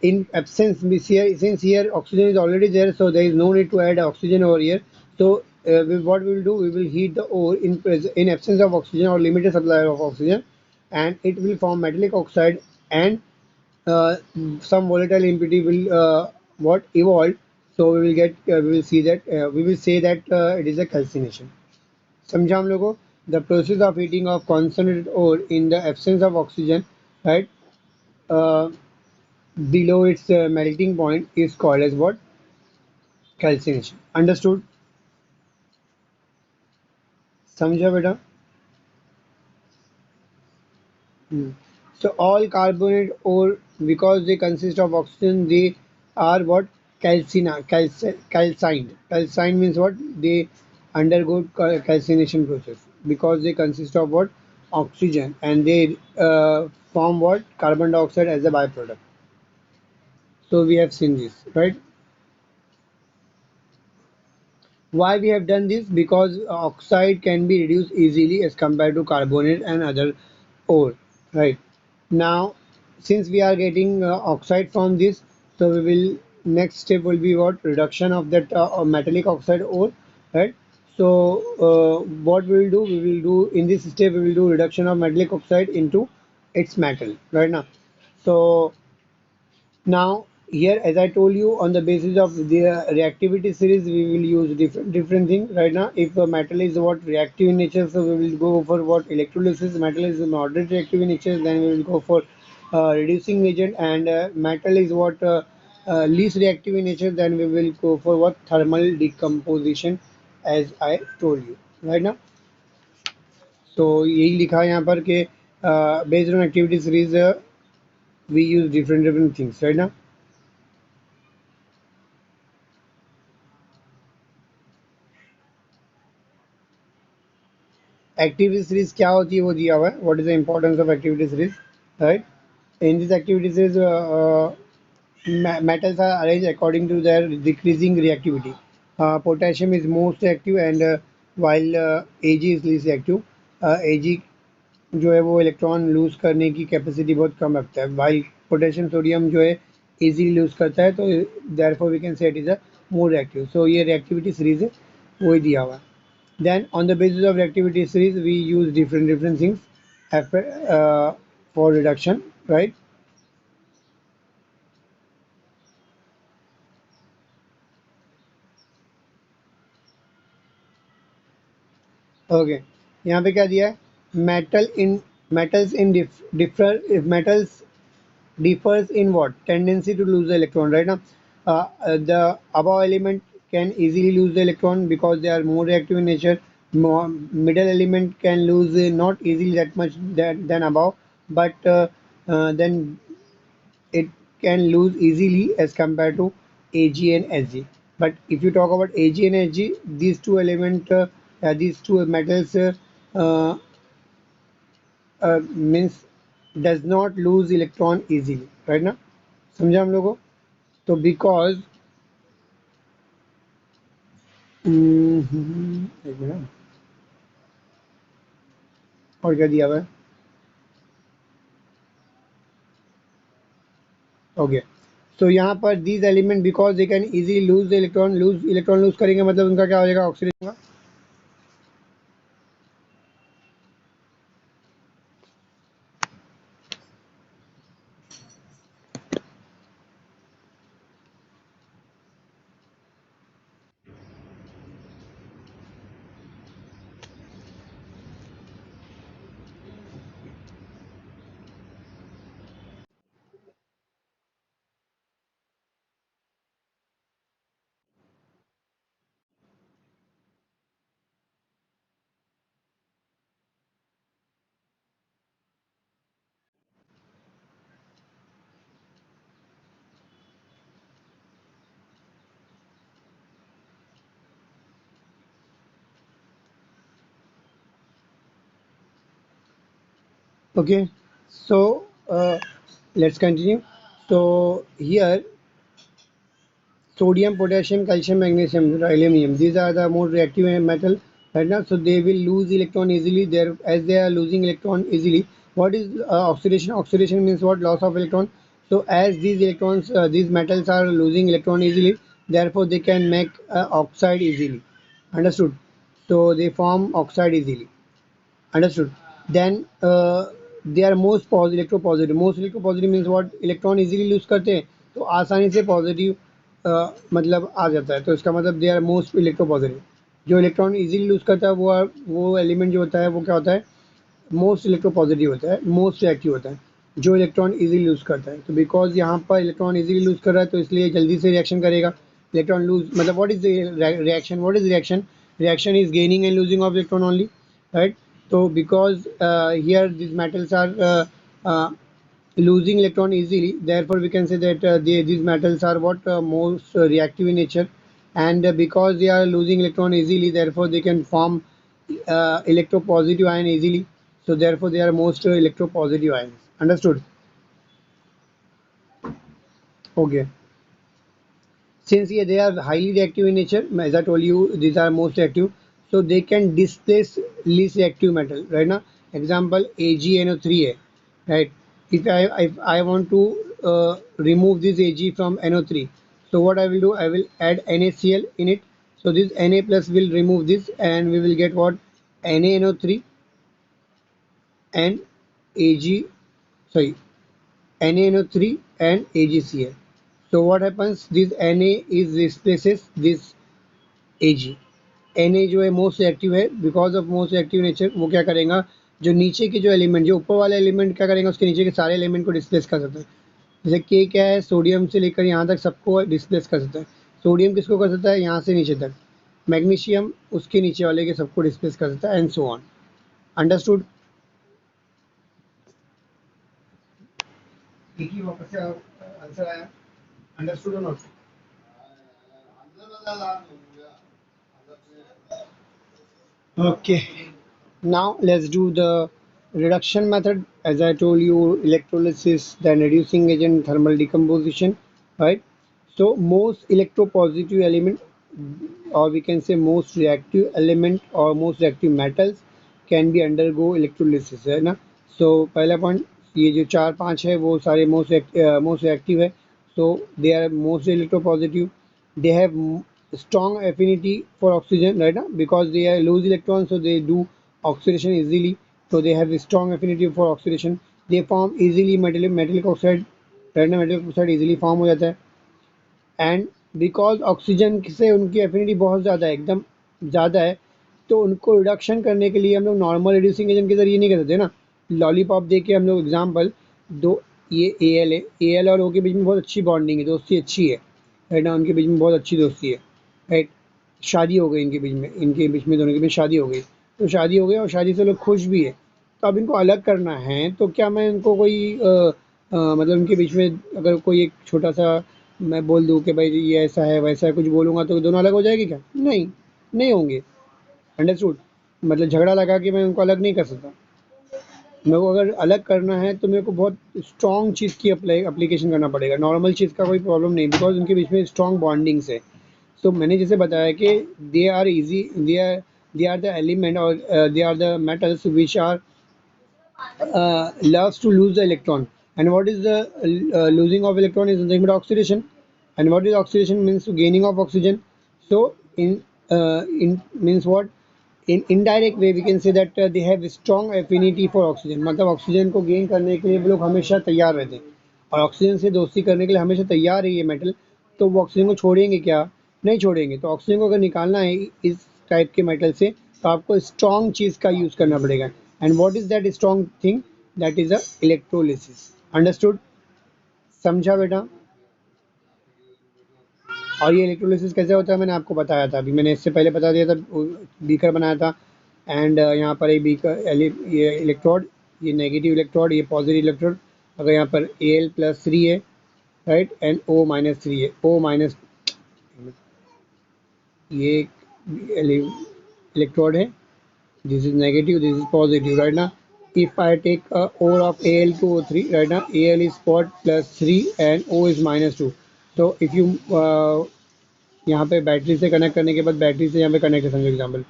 in absence, since here oxygen is already there, so there is no need to add oxygen over here. So what we will do, we will heat the ore in absence of oxygen or limited supply of oxygen, and it will form metallic oxide, and uh, some volatile impurity will what evolve. So we will get we will see that we will say that it is a calcination. समझा हम लोगों the process of heating of concentrated ore in the absence of oxygen, right, uh, below its melting point is called as what? Calcination. Understood? समझा बेटा? Hmm. So all carbonate ore, because they consist of oxygen, they are what? Calcined. Calcined means what? They undergo calcination process because they consist of what? Oxygen, and they form what? Carbon dioxide as a byproduct. So we have seen this, right? Why we have done this? Because oxide can be reduced easily as compared to carbonate and other ore, right? Now, since we are getting oxide from this, so we will next step will be what? Reduction of that metallic oxide ore, right? So what we will do? We will do in this step we will do reduction of metallic oxide into its metal, right now. So now here, as I told you, on the basis of the reactivity series, we will use different things right now. If a metal is what reactive in nature, so we will go for what electrolysis. Metal is moderate reactive in nature, then we will go for reducing agent, and metal is what least reactive in nature, then we will go for what thermal decomposition, as I told you right now. So यही लिखा है यहाँ पर कि based on activity series we use different things right now. Activity series क्या होती है वो दिया हुआ है. What is the importance of activity series, right? In this activity series metals are arranged according to their decreasing reactivity. Potassium is most active, and while Ag is least active. Ag जो है वो electron lose करने की capacity बहुत कम रखता है, while potassium sodium जो है इजीली लूज करता है, तो therefore we can say it is a more reactive. So ये रिएक्टिविटी सीरीज है, वही दिया हुआ है. Then on the basis of reactivity series, we use different things for reduction, right? Okay. यहाँ पे क्या दिया है? Metal in metals in differ if metals differs in what? Tendency to lose the electron, right now. The above element can easily lose the electron because they are more reactive in nature. Middle element can lose not easily that much than above, but then it can lose easily as compared to Ag and Sg. But if you talk about Ag and Hg, these two metals uh, means does not lose electron easily, right now. समझा हम लोगों को? तो because एक minute और क्या दिया हुआ है? ओके. सो यहाँ पर these element because they can easily electron lose करेंगे, मतलब उनका क्या हो जाएगा? ऑक्सीडेशन होगा. Okay, so let's continue. So here sodium, potassium, calcium, magnesium, aluminum. These are the more reactive metal, right now. So they will lose electron easily. There, as they are losing electron easily. What is oxidation? Oxidation means what? Loss of electron. So as these electrons, these metals are losing electron easily, therefore they can make oxide easily. Understood? So they form oxide easily. Understood? Then they are most electropositive. Most electropositive means what? Electron easily lose करते हैं तो आसानी से positive मतलब आ जाता है, तो इसका मतलब दे आर मोस्ट इलेक्ट्रोपॉजिटिव. जो इलेक्ट्रॉन इजीली लूज करता है वो एलिमेंट जो होता है वो क्या होता है? मोस्ट इलेक्ट्रोपॉजिटिव होता है, मोस्ट रिएक्टिव होता है जो इलेक्ट्रॉन इजीली लूज करता है. तो बिकॉज यहाँ पर इलेक्ट्रॉन इजीली लूज कर रहा है तो इसलिए जल्दी से रिएक्शन करेगा. इलेक्ट्रॉन लूज मतलब what is reaction? What is reaction? Reaction is gaining and losing of electron only, right? So because here these metals are losing electron easily, therefore we can say that these metals are what most reactive in nature, and because they are losing electron easily, therefore they can form electropositive ion easily. So therefore they are most electropositive ions. Understood? Okay. Since yeah, they are highly reactive in nature, as I told you, these are most reactive, so they can displace least reactive metal. Right now, example AgNO3A. Right. If I want to remove this Ag from NO3, so what I will do? I will add NaCl in it. So this Na plus will remove this, and we will get what? NaNO3 and Ag. Sorry, NaNO3 and AgCl. So what happens? This Na is replaces this Ag. Na जो है most active है, because of most active nature वो क्या करेगा? जो नीचे के जो एलिमेंट, जो ऊपर वाला एलिमेंट क्या करेगा? उसके नीचे के सारे एलिमेंट को डिस्प्लेस कर सकता है. जैसे के क्या है? सोडियम से लेकर यहाँ तक सबको डिस्प्लेस कर सकता है. सोडियम किसको कर सकता है? यहाँ से नीचे तक. मैग्नीशियम उसके नीचे वाले के सबको डिस्प्लेस कर सकता है, एंड सो ऑन. अंडरस्टूड? एक ही वापस से आंसर आया. अंडरस्टूड और not? Okay, now let's do the reduction method. As I told you, electrolysis, then reducing agent, thermal decomposition, right? So most electropositive element, or we can say most reactive element or most reactive metals can be undergo electrolysis, है ना? So पहला point, ये जो चार पांच है वो सारे most reactive है. So they are most electropositive. They have strong affinity for oxygen, right now, because they are lose electrons, so they do oxidation easily. So they have a strong affinity for oxidation. They form easily metallic oxide, right now. Metallic oxide easily form हो जाता है. And because oxygen से उनकी affinity बहुत ज़्यादा है, एकदम ज़्यादा है, तो उनको रिडक्शन करने के लिए हम लोग नॉर्मल रिड्यूसिंग एजेंट के ज़रिए नहीं कर सकते ना. लॉलीपॉप दे के हम लोग एग्जाम्पल दो, ये ए एल है, ए एल और ओ के बीच में बहुत अच्छी बॉन्डिंग है, दोस्ती अच्छी है, राइट ना. उनके बीच में बहुत अच्छी दोस्ती है, राइट. शादी हो गई इनके बीच में दोनों के बीच शादी हो गई. तो शादी हो गई और शादी से लोग खुश भी है. तो अब इनको अलग करना है तो क्या मैं इनको कोई मतलब इनके बीच में अगर कोई एक छोटा सा मैं बोल दूँ कि भाई ये ऐसा है वैसा है, कुछ बोलूँगा तो दोनों अलग हो जाएगी क्या? नहीं, नहीं होंगे. अंडरस्टूड? मतलब झगड़ा लगा के मैं उनको अलग नहीं कर सकता. मेरे को अगर अलग करना है तो मेरे को बहुत स्ट्रॉन्ग चीज़ की अप्लीकेशन करना पड़ेगा. नॉर्मल चीज़ का कोई प्रॉब्लम नहीं, बिकॉज उनके बीच में स्ट्रॉन्ग बॉन्डिंग्स है. तो मैंने जैसे बताया कि they are easy, they are the element और they are the metals which are loves to lose the electron. And what is the losing of electron is nothing but oxidation. And what is oxidation? Means gaining of oxygen. So in means what? In indirect way we can say that they have strong affinity for oxygen. मतलब oxygen को gain करने के लिए वो लोग हमेशा तैयार रहते हैं, और ऑक्सीजन से दोस्ती करने के लिए हमेशा तैयार है ये मेटल. तो वो ऑक्सीजन को छोड़ेंगे क्या? नहीं छोड़ेंगे. तो ऑक्सीजन को अगर निकालना है इस टाइप के मेटल से तो आपको स्ट्रॉन्ग चीज़ का यूज़ करना पड़ेगा. And what is that strong thing? That is a electrolysis. Understood? समझा बेटा? और ये इलेक्ट्रोलिसिस कैसे होता है मैंने आपको बताया था, अभी मैंने इससे पहले बता दिया था. बीकर बनाया था, एंड यहाँ पर एक बीकर, ये इलेक्ट्रोड, ये नेगेटिव इलेक्ट्रोड, ये पॉजिटिव इलेक्ट्रोड. अगर यहाँ पर Al+3 है, राइट, एंड O-3 है, O माइनस, ये इलेक्ट्रोड है, this is negative, this is positive, right now. If I take a ore of Al to O3, right now, Al is spot plus 3 and O is minus 2. So if you यहाँ पे battery से connect करने के बाद battery से यहाँ पे connect है समझो example.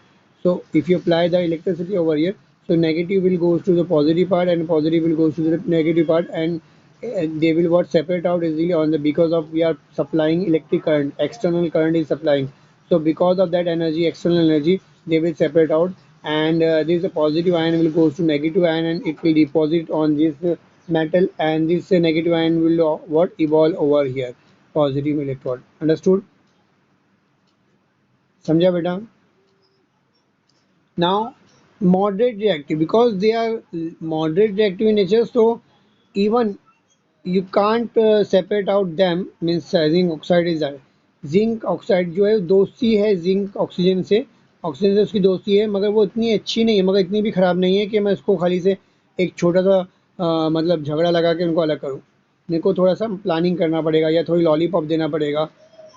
So if you apply the electricity over here, so negative will goes to the positive part and positive will goes to the negative part, and they will what separate out easily on the, because of we are supplying electric current, external current is supplying. So because of that energy, external energy, they will separate out, and this positive ion will goes to negative ion and it will deposit on this metal, and this negative ion will what evolve over here, positive electron. Understood? समझा बेटा? Now, moderate reactive, because they are moderate reactive in nature, so even you can't separate out them, means zinc oxide is that. Zinc oxide जो है दोस्ती है zinc oxygen से उसकी दोस्ती है, मगर वो इतनी अच्छी नहीं है, मगर इतनी भी ख़राब नहीं है कि मैं उसको खाली से एक छोटा सा मतलब झगड़ा लगा के उनको अलग करूँ. मेरे को थोड़ा सा प्लानिंग करना पड़ेगा या थोड़ी लॉलीपॉप देना पड़ेगा,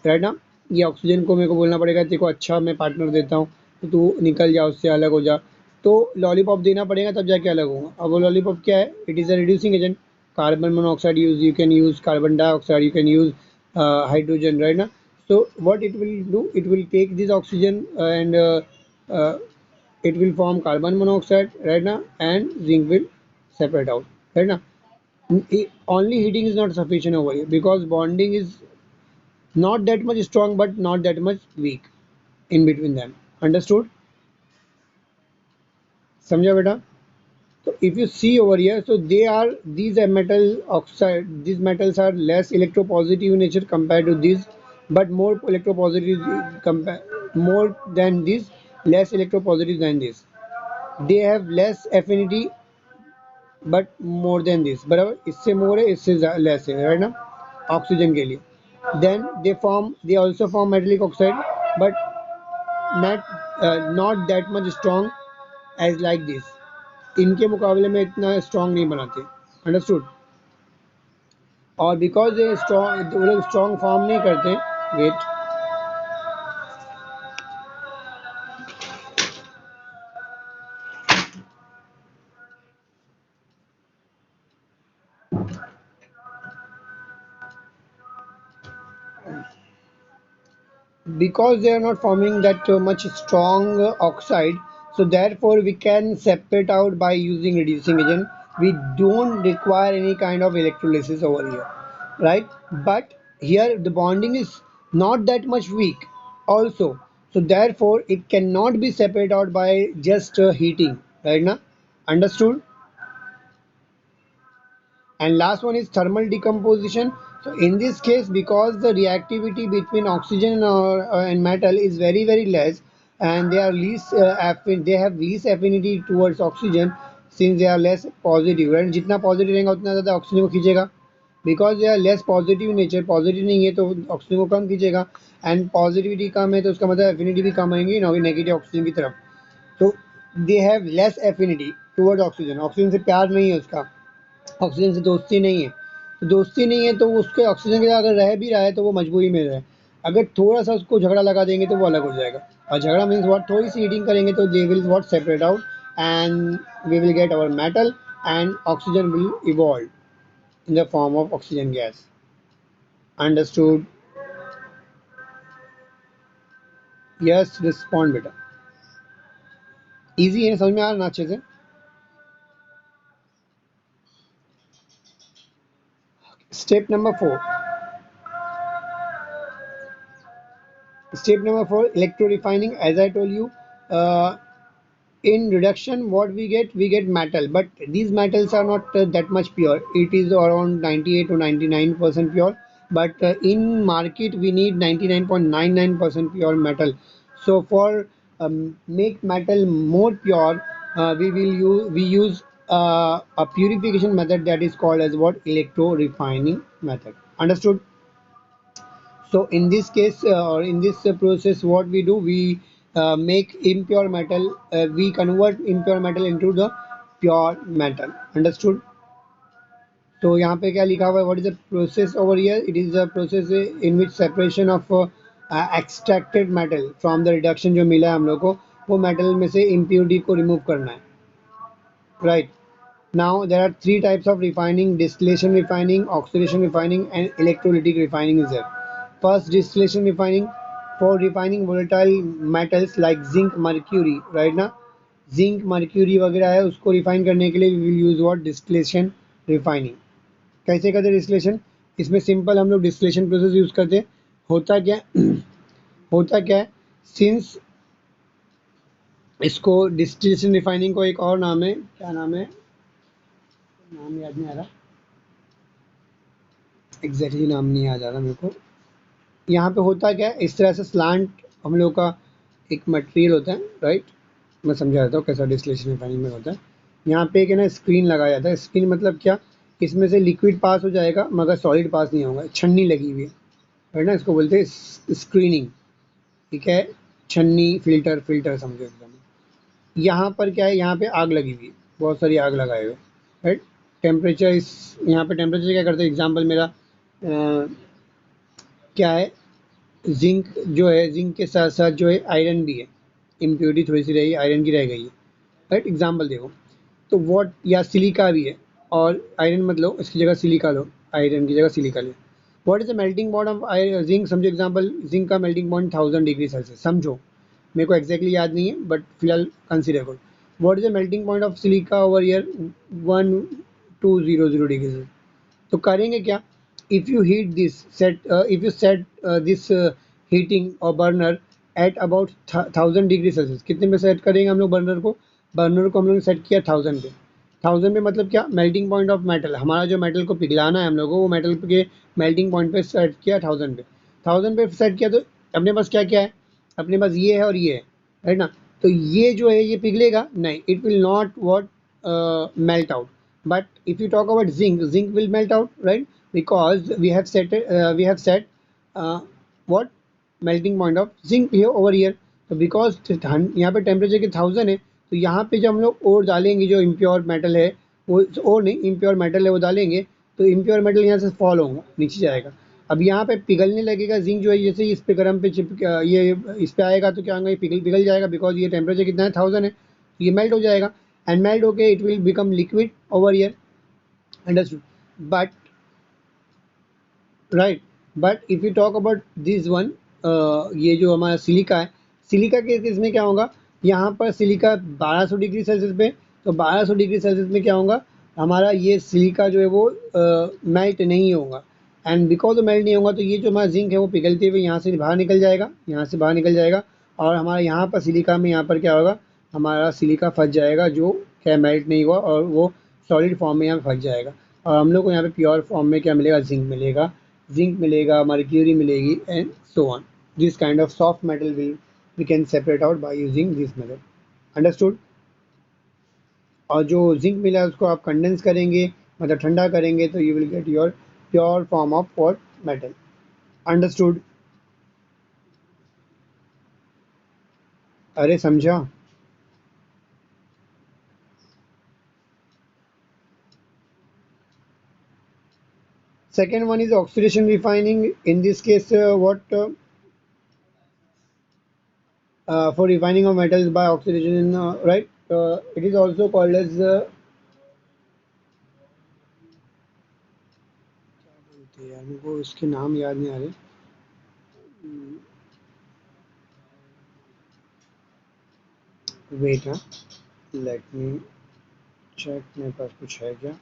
राइट ना. ये ऑक्सीजन को मेरे को बोलना पड़ेगा तेरे को अच्छा मैं पार्टनर देता हूँ तो तू निकल जा उससे अलग हो जा, तो लॉलीपॉप देना पड़ेगा तब जाके अलग होगा. अब वो लॉलीपॉप क्या है? It is a reducing agent. Carbon monoxide use, you can use carbon dioxide, you can use hydrogen, right now. So what it will do, it will take this oxygen and uh, it will form carbon monoxide, right now, and zinc will separate out, right now. Only heating is not sufficient over here, because bonding is not that much strong but not that much weak in between them. Understood? समझा बेटा? So if you see over here, so they are, these are metal oxide, these metals are less electropositive in nature compared to these, but more electropositive more than this, less electropositive than this. They have less affinity but more than this, बराबर. इससे more है, इससे less है, right ना, oxygen के लिए. Then they also form metallic oxide, but not that much strong as like this. इनके मुकाबले में इतना स्ट्रॉन्ग नहीं बनाते. अंडरस्टूड? और बिकॉज ये स्ट्रॉन्ग, वो लोग स्ट्रॉन्ग फॉर्म नहीं करते. Wait, because they are not forming that much strong oxide, so therefore we can separate out by using reducing agent. We don't require any kind of electrolysis over here, right? But here the bonding is not that much weak also, so therefore it cannot be separated out by just heating, right now. Understood? And last one is thermal decomposition. So in this case, because the reactivity between oxygen and metal is very less, and they are least they have least affinity towards oxygen, since they are less positive, and जितना positive रहेगा उतना ज़्यादा oxygen को खींचेगा. Because they are less positive in nature, positive नहीं है तो oxygen को कम खींचेगा, एंड पॉजिटिविटी कम है तो उसका मतलब एफिनिटी भी कम आएंगी नेगेटिव ऑक्सीजन की तरफ. तो they have less affinity toward oxygen. Oxygen से प्यार नहीं है उसका, ऑक्सीजन से दोस्ती नहीं है. तो दोस्ती नहीं है तो उसके ऑक्सीजन के साथ अगर रह भी रहा है तो वो मजबूरी में रहे. अगर थोड़ा सा उसको झगड़ा लगा देंगे तो वो अलग हो जाएगा. और झगड़ा मीन्स व्हाट, थोड़ी सी हीटिंग करेंगे तो they will what separate out, and we will get our metal, and oxygen will evolve in the form of oxygen gas. Understood? Yes, respond बेटा. Easy है, समझ में आ रहा ना अच्छे से? Step number 4. Step number 4, electro refining. As I told you, uh, in reduction, what we get metal, but these metals are not that much pure. It is around 98 to 99% pure, but in market we need 99.99% pure metal. So for make metal more pure, we use a purification method that is called as what, electro refining method. Understood? So in this case, or in this process, what we do, we make impure metal, we convert impure metal into the pure metal. Understood? तो यहाँ पे क्या लिखा हुआ है, what is the process over here? It is a process in which separation of extracted metal from the reduction जो मिला है हम लोग को, वो metal में से impurity को remove करना है, right? Now there are three types of refining: distillation refining, oxidation refining, and electrolytic refining is there. First, distillation refining. for refining volatile metals like zinc, mercury, right ना, zinc mercury वगैरह है उसको refine करने के लिए we will use what, distillation refining. कैसे करते हैं डिस्टिलेशन? इसमें सिंपल हम लोग डिस्टिलेशन प्रोसेस यूज करते हैं। होता क्या होता क्या है, सिंस इसको डिस्टिलेशन रिफाइनिंग को एक और नाम है, क्या नाम है, नाम याद नहीं आ रहा, एग्जैक्टली नाम नहीं याद आ रहा मेरे को। यहाँ पे होता क्या है, इस तरह से स्लांट हम लोग का एक मटेरियल होता है, राइट। मैं समझा देता हूँ कैसा डिस्टिलेशन रिफाइनिंग में होता है। यहाँ पे एक है ना स्क्रीन लगाया जाता है। स्क्रीन मतलब क्या, इसमें से लिक्विड पास हो जाएगा मगर सॉलिड पास नहीं होगा, छन्नी लगी हुई है ना, इसको बोलते हैं स्क्रीनिंग, ठीक है। छन्नी, फिल्टर, फिल्टर समझो एकदम। यहाँ पर क्या है, यहाँ पे आग लगी हुई है, बहुत सारी आग लगाए हुए, राइट। टेम्परेचर इस, यहाँ पे टेम्परेचर क्या करते हैं, एग्जाम्पल मेरा क्या है, जिंक जो है, जिंक के साथ साथ जो है आयरन भी है, इम्प्योरिटी थोड़ी सी रही, आयरन की रह गई है, राइट। एग्जाम्पल देखो, तो वॉट, या सिलिका भी है, और आयरन मत लो, इसकी जगह सिलिका लो, आयरन की जगह silica low. What is the melting point of zinc, समझो एग्जाम्पल, जिंक का मेल्टिंग पॉइंट 1000 डिग्री सेल्सियस समझो, मेरे को एग्जैक्टली याद नहीं है बट फिलहाल कंसिडर करो। What is the melting point of silica over year, 1200 degree. तो करेंगे क्या, if you heat this set, if you set this heating और burner at about 1000 degree Celsius, कितने पे सेट करेंगे हम लोग बर्नर को, बर्नर को हम लोग ने सेट किया 1000 पे। 1000 पे मतलब क्या, मेल्टिंग पॉइंट ऑफ मेटल, हमारा जो मेटल को पिघलाना है हम लोग को, वो मेटल के मेल्टिंग पॉइंट पे सेट किया 1000 पे। 1000 पे सेट किया तो अपने पास क्या क्या है, अपने पास ये है और ये है ना। तो ये जो है ये पिघलेगा नहीं, it will not what melt out. But if you talk about zinc, zinc will melt out, right? Because we have set what, melting point of zinc here over here. तो because यहाँ पे टेम्परेचर के 1000 है, तो यहाँ पे जब हम लोग और डालेंगे जो इम्प्योर मेटल है, वो और नहीं, इम्प्योर मेटल है वो डालेंगे, तो इम्प्योर मेटल यहाँ से फॉल होगा, नीचे जाएगा। अब यहाँ पे पिघलने लगेगा जिंक जो है, जैसे इस पे गर्म पे ये इस पे आएगा तो क्या होगा, ये पिघल पिघल जाएगा, बिकॉज ये टेम्परेचर कितना है, 1000 है, ये मेल्ट हो जाएगा, and melt, okay, it will become liquid over here, understood? But right, but if you talk about this one, ये जो हमारा सिलिका है, सिलिका के केस में क्या होगा, यहाँ पर सिलिका 1200 डिग्री सेल्सियस पे, तो 1200 डिग्री सेल्सियस में क्या होगा, हमारा ये सिलिका जो है वो मेल्ट नहीं होगा, एंड बिकॉज मेल्ट नहीं होगा तो ये जो हमारा जिंक है वो पिघलते हुए यहाँ से बाहर निकल जाएगा, यहाँ से बाहर निकल जाएगा, और हमारा यहाँ पर सिलिका में यहाँ पर क्या होगा, हमारा सिलिका फंस जाएगा, जो क्या मेल्ट नहीं हुआ और वो सॉलिड फॉर्म में यहाँ फंस जाएगा, और हम लोग को यहाँ पे प्योर फॉर्म में क्या मिलेगा, जिंक मिलेगा, जिंक मिलेगा, मर्क्यूरी मिलेगी, and so on. This kind of soft metal will we can separate out by using this method, understood. और जो जिंक मिला है उसको आप कंडेंस करेंगे, मतलब ठंडा करेंगे, तो you will get your pure form of what, metal, understood. अरे समझा। Second one is oxidation refining. In this case, for refining of metals by oxidation, right? It is also called as क्या बोलते हैं यार, मेरे को इसके नाम याद नहीं आ रहे। वेट, हाँ, लेट मी चेक मेरे पास कुछ है क्या।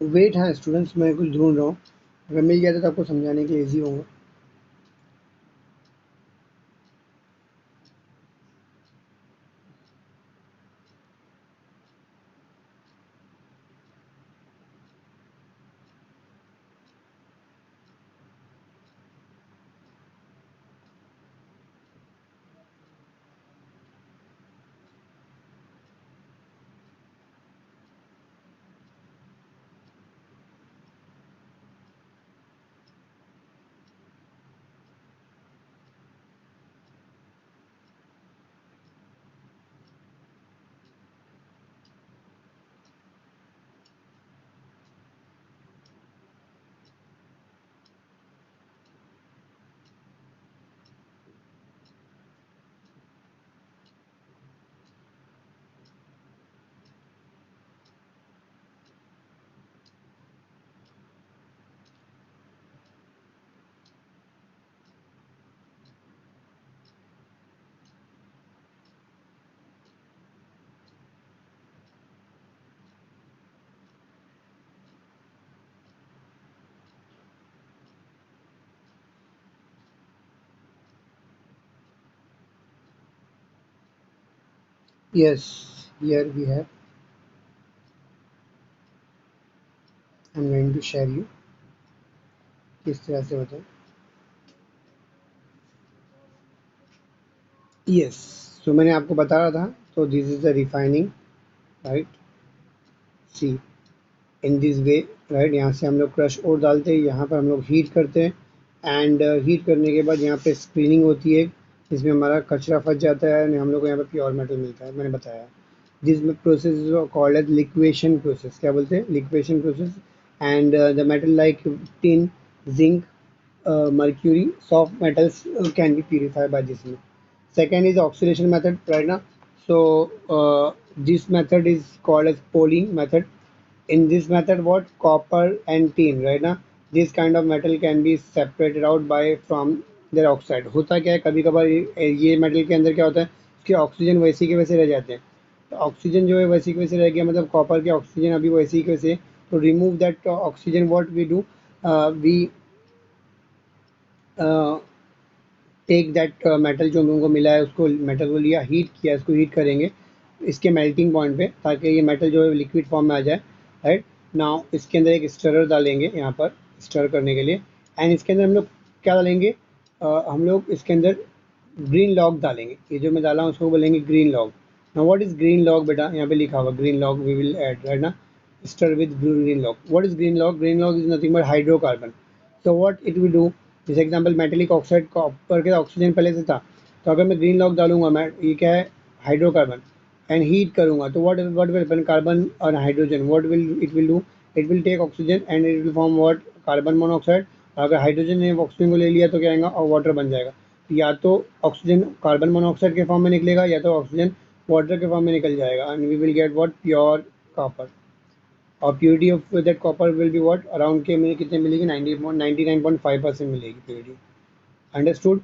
वेट, हाँ स्टूडेंट्स, मैं कुछ ढूंढ रहा हूँ, अगर मिल गया तो आपको समझाने के लिए ईजी होगा। Yes, here we have. I'm going to share you किस तरह से होता है. Yes, so मैंने आपको बता रहा था. So this is the refining, right? See, in this way, right? यहाँ से हम लोग क्रश और डालते हैं, यहाँ पर हम लोग हीट करते हैं एंड हीट करने के बाद यहाँ पे स्क्रीनिंग होती है जिसमें हमारा कचरा फंस जाता है, हम लोग को यहाँ पे प्योर मेटल मिलता है. मैंने बताया this process is called as liquation process. क्या बोलते हैं? Liquation process. And the metal like tin, zinc, mercury, soft metals can be purified by this method. Second is oxidation method, right now. So this method is called as Pauling method. In this method, what copper and tin, right now, this kind of metal can be separated out by from their oxide. होता क्या है, कभी कभार ये metal के अंदर क्या होता है, उसके ऑक्सीजन वैसे के वैसे रह जाते हैं. तो ऑक्सीजन जो है वैसे के वैसे रह गया, मतलब कॉपर के ऑक्सीजन अभी वैसे के वैसे. तो remove that oxygen what we do, we take that metal जो हम लोगों को मिला है, उसको मेटल को लिया, हीट किया, इसको हीट करेंगे इसके मेल्टिंग पॉइंट पे, ताकि ये मेटल जो है लिक्विड फॉर्म में आ जाए. राइट नाउ इसके अंदर एक स्टरर डालेंगे यहाँ पर स्टर करने के लिए. एंड इसके अंदर हम लोग क्या डालेंगे, हम लोग इसके अंदर ग्रीन लॉग डालेंगे. ये जो मैं डाला हूँ उसको बोलेंगे green log. Now what is green log बेटा, यहाँ पे लिखा हुआ green log we will add, right ना. Stir with green log. What is green log? Green log is nothing but hydrocarbon. So what it will do, जैसे example metallic oxide copper के oxygen पहले से था, तो अगर मैं ग्रीन लॉग डालूंगा, मैं ये क्या है, हाइड्रोकार्बन, एंड हीट करूंगा, तो व्हाट विल हैपन, कार्बन और hydrogen, what will it will do, it will take oxygen and it will form what, carbon monoxide. अगर हाइड्रोजन ने ऑक्सीजन को ले लिया तो क्या आएगा, और वाटर बन जाएगा. या तो ऑक्सीजन कार्बन मोनोऑक्साइड के फॉर्म में निकलेगा, या तो ऑक्सीजन वाटर के फॉर्म में निकल जाएगा, and we will get what, pure copper. और purity of that copper will be what, around के में कितने मिलेगी, 99.5% मिलेगी प्योरिटी. अंडरस्टूड?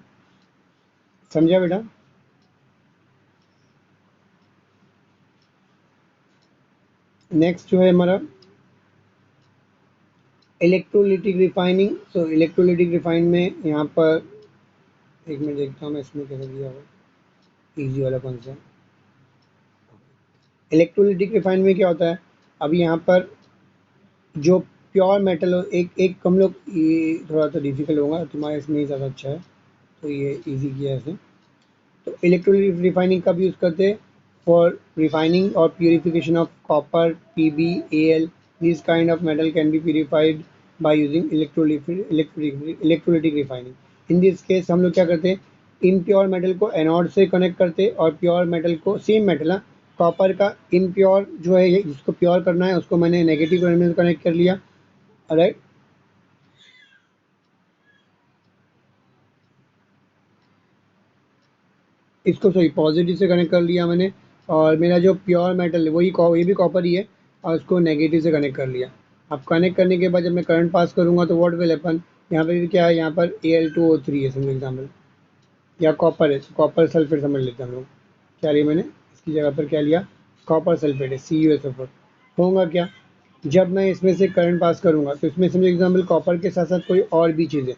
समझा बेटा? नेक्स्ट जो है हमारा इलेक्ट्रोलिटिक रिफाइनिंग. सो इलेक्ट्रोलिटिक रिफाइन में यहाँ पर एक मिनट देखता हूँ मैं इसमें कैसे दिया हुआ, ईजी वाला कौन सा. इलेक्ट्रोलिटिक रिफाइन में क्या होता है, अभी यहाँ पर जो प्योर मेटल हो, एक एक हम लोग, ये थोड़ा सा डिफिकल्ट होगा, तुम्हारे इसमें ही ज़्यादा अच्छा है तो ये इजी किया है इसने. तो इलेक्ट्रोलिटिक रिफाइनिंग कब यूज़ करते हैं, फॉर रिफाइनिंग और purification of copper, Pb, L. This kind of metal can be purified by using electrolytic refining. In this case हम लोग क्या करते हैं, इम्प्योर मेटल को एनोड से कनेक्ट करते हैं और प्योर मेटल को, सेम मेटल है, कॉपर का इम्प्योर जो है, जिसको प्योर करना है उसको मैंने नेगेटिव टर्मिनल से कनेक्ट कर लिया. राइट, इसको सॉरी पॉजिटिव से कनेक्ट कर लिया मैंने, और मेरा जो प्योर मेटल है वही ये भी कॉपर ही है, और उसको नेगेटिव से कनेक्ट कर लिया. अब कनेक्ट करने के बाद जब मैं करंट पास करूँगा तो व्हाट विल हैपन, यहाँ पे भी क्या है, यहाँ पर Al2O3 है समझो एग्जाम्पल, या कॉपर है, कॉपर सल्फेट समझ लेते हैं हम लोग. क्या लिया मैंने इसकी जगह पर, क्या लिया, कॉपर सल्फेट है, CuSO4. होगा क्या, जब मैं इसमें से करंट पास करूँगा तो इसमें समझो एग्जाम्पल कॉपर के साथ साथ कोई और भी चीज़ है.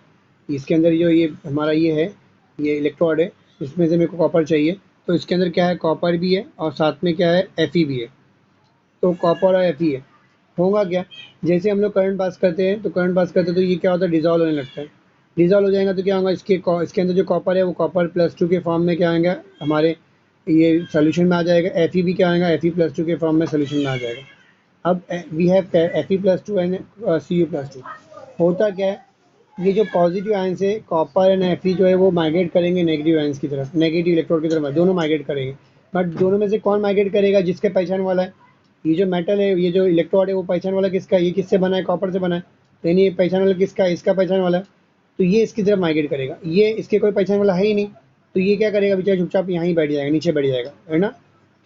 इसके अंदर जो ये हमारा ये है, ये इलेक्ट्रोड है, इसमें से मेरे को कॉपर चाहिए, तो इसके अंदर क्या है, कॉपर भी है और साथ में क्या है, Fe भी है. तो कॉपर और Fe है. होगा क्या, जैसे हम लोग करंट पास करते हैं, तो करंट पास करते हैं तो ये क्या होता है, डिजॉल्व होने लगता है. डिजॉल्व हो जाएगा तो क्या होगा, इसके अंदर जो कॉपर है वो कॉपर+2 के फॉर्म में क्या आएगा, हमारे ये सोल्यूशन में आ जाएगा. Fe भी क्या आएगा, Fe+2 के फॉर्म में सोल्यूशन में आ जाएगा. अब we have Fe+2 and Cu+2. होता क्या है, ये जो पॉजिटिव आयंस है कॉपर एंड Fe जो है वो माइग्रेट करेंगे नेगेटिव आयंस की तरफ, नेगेटिव इलेक्ट्रोड की तरफ, दोनों माइग्रेट करेंगे. बट दोनों में से कौन माइग्रेट करेगा, जिसके पहचान वाला है, ये जो मेटल है, ये जो इलेक्ट्रोड है वो पहचान वाला किसका है, ये किससे बना है, कॉपर से बना है. यानी ये पहचान वाला किसका है, इसका पहचान वाला है. तो ये इसकी तरफ माइग्रेट करेगा, ये इसके कोई पहचान वाला है ही नहीं, तो ये क्या करेगा बेचारा, चुपचाप यहाँ ही बैठ जाएगा, नीचे बैठ जाएगा, है ना.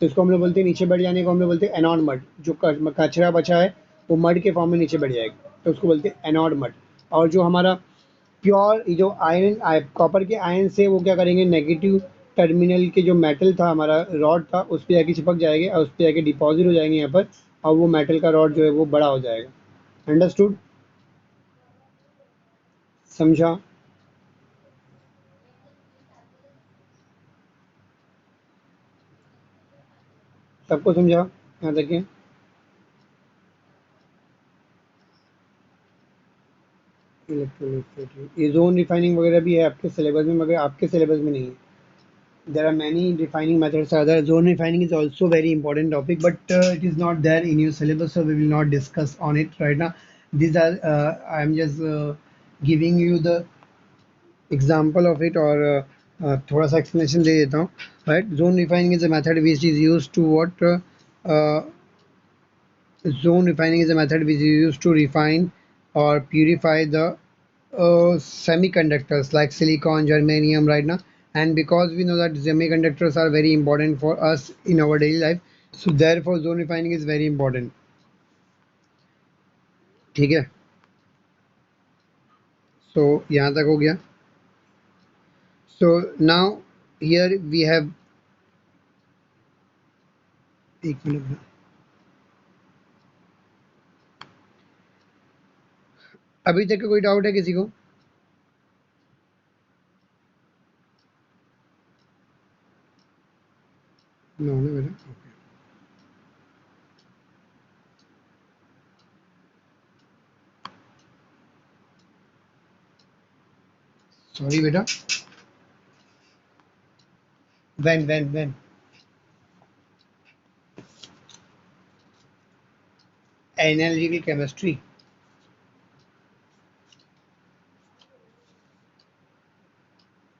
तो इसको हम लोग बोलते हैं, नीचे बैठ जाने को हम लोग बोलते हैं एनॉड मड. जो कचरा बचा है वो मड के फॉर्म में नीचे बैठ जाएगा, तो उसको बोलते हैं एनॉड मड. और जो हमारा प्योर जो आयरन कॉपर के आयन से वो क्या करेंगे, नेगेटिव टर्मिनल के जो मेटल था हमारा रॉड था, उस पर जाके चिपक जाएंगे और उस पर जाके डिपॉजिट हो जाएंगे यहाँ पर, और वो मेटल का रॉड जो है वो बड़ा हो जाएगा. अंडरस्टूड? समझा? सबको समझा यहाँ तक के? इलेक्ट्रोलिक ये जोन रिफाइनिंग वगैरह भी है आपके सिलेबस में, मगर आपके सिलेबस में नहीं है. There are many refining methods are there. Zone refining is also very important topic, but it is not there in your syllabus, so we will not discuss on it right now. These are I am just giving you the example of it, or थोड़ा सा explanation दे देता हूँ. Right, zone refining is a method which is used to what zone refining is a method which is used to refine or purify the semiconductors like silicon, germanium right now. And because we know that semiconductors are very important for us in our daily life, so therefore zone refining is very important. ठीक है, so यहाँ तक हो गया. So now here we have, एक minute, अभी तक का कोई डाउट है किसी को? नो ना बेटा, सॉरी बेटा. when analytical chemistry.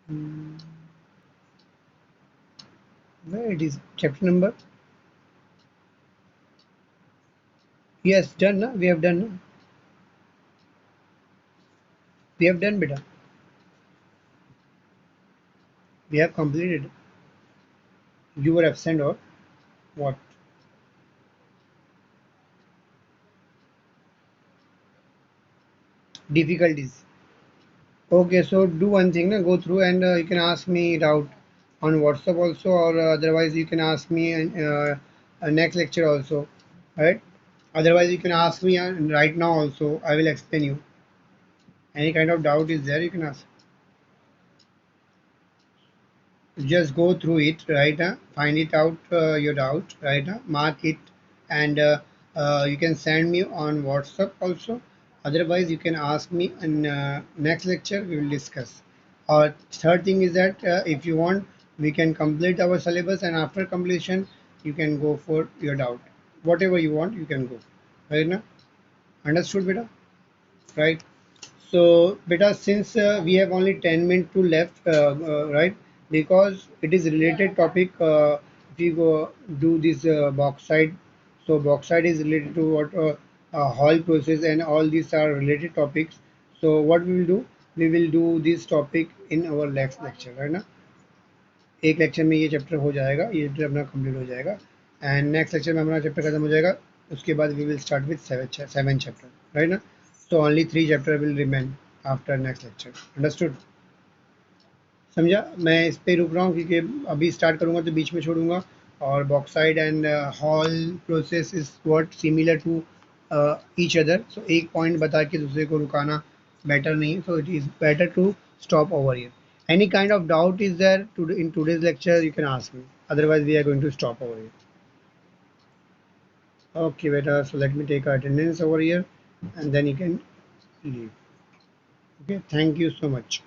Hmm, where it is chapter number? Yes, done na? We have done na? We have done beta. We have completed. You were absent or what? Difficulties. Okay, so do one thing, na, go through and you can ask me it out on WhatsApp also, or otherwise you can ask me next lecture also, right? Otherwise you can ask me right now also. I will explain you. Any kind of doubt is there, you can ask. Just go through it, right? Find it out your doubt, right? Mark it, and you can send me on WhatsApp also. Otherwise you can ask me in next lecture, we will discuss. Or third thing is that if you want, we can complete our syllabus, and after completion you can go for your doubt. Whatever you want, you can go, right? Now understood beta, right? So, beta, since we have only 10 minutes to left, right? Because it is related topic. If you go do this bauxite, so bauxite is related to what Hall process, and all these are related topics. So, what we will do? We will do this topic in our next lecture, right? ना एक lecture में ये chapter हो जाएगा, ये chapter अपना complete हो जाएगा, एंड नेक्स्ट लेक्चर में अपना चैप्टर खत्म हो जाएगा. उसके बाद we will start with seven chapter, right ना. So only 3 chapter will remain after next lecture. Understood? समझा? मैं इस पे रुक रहा हूँ क्योंकि अभी स्टार्ट करूँगा तो बीच में छोड़ूंगा. और bauxite and Hall process is what similar to each other, so एक पॉइंट बता के दूसरे को रुकाना बेटर नहीं है. So it is better to stop over here. Any kind of doubt is there in today's lecture, you can ask me. Otherwise, we are going to stop over here. Okay, beta. So let me take attendance over here, and then you can leave. Okay. Thank you so much.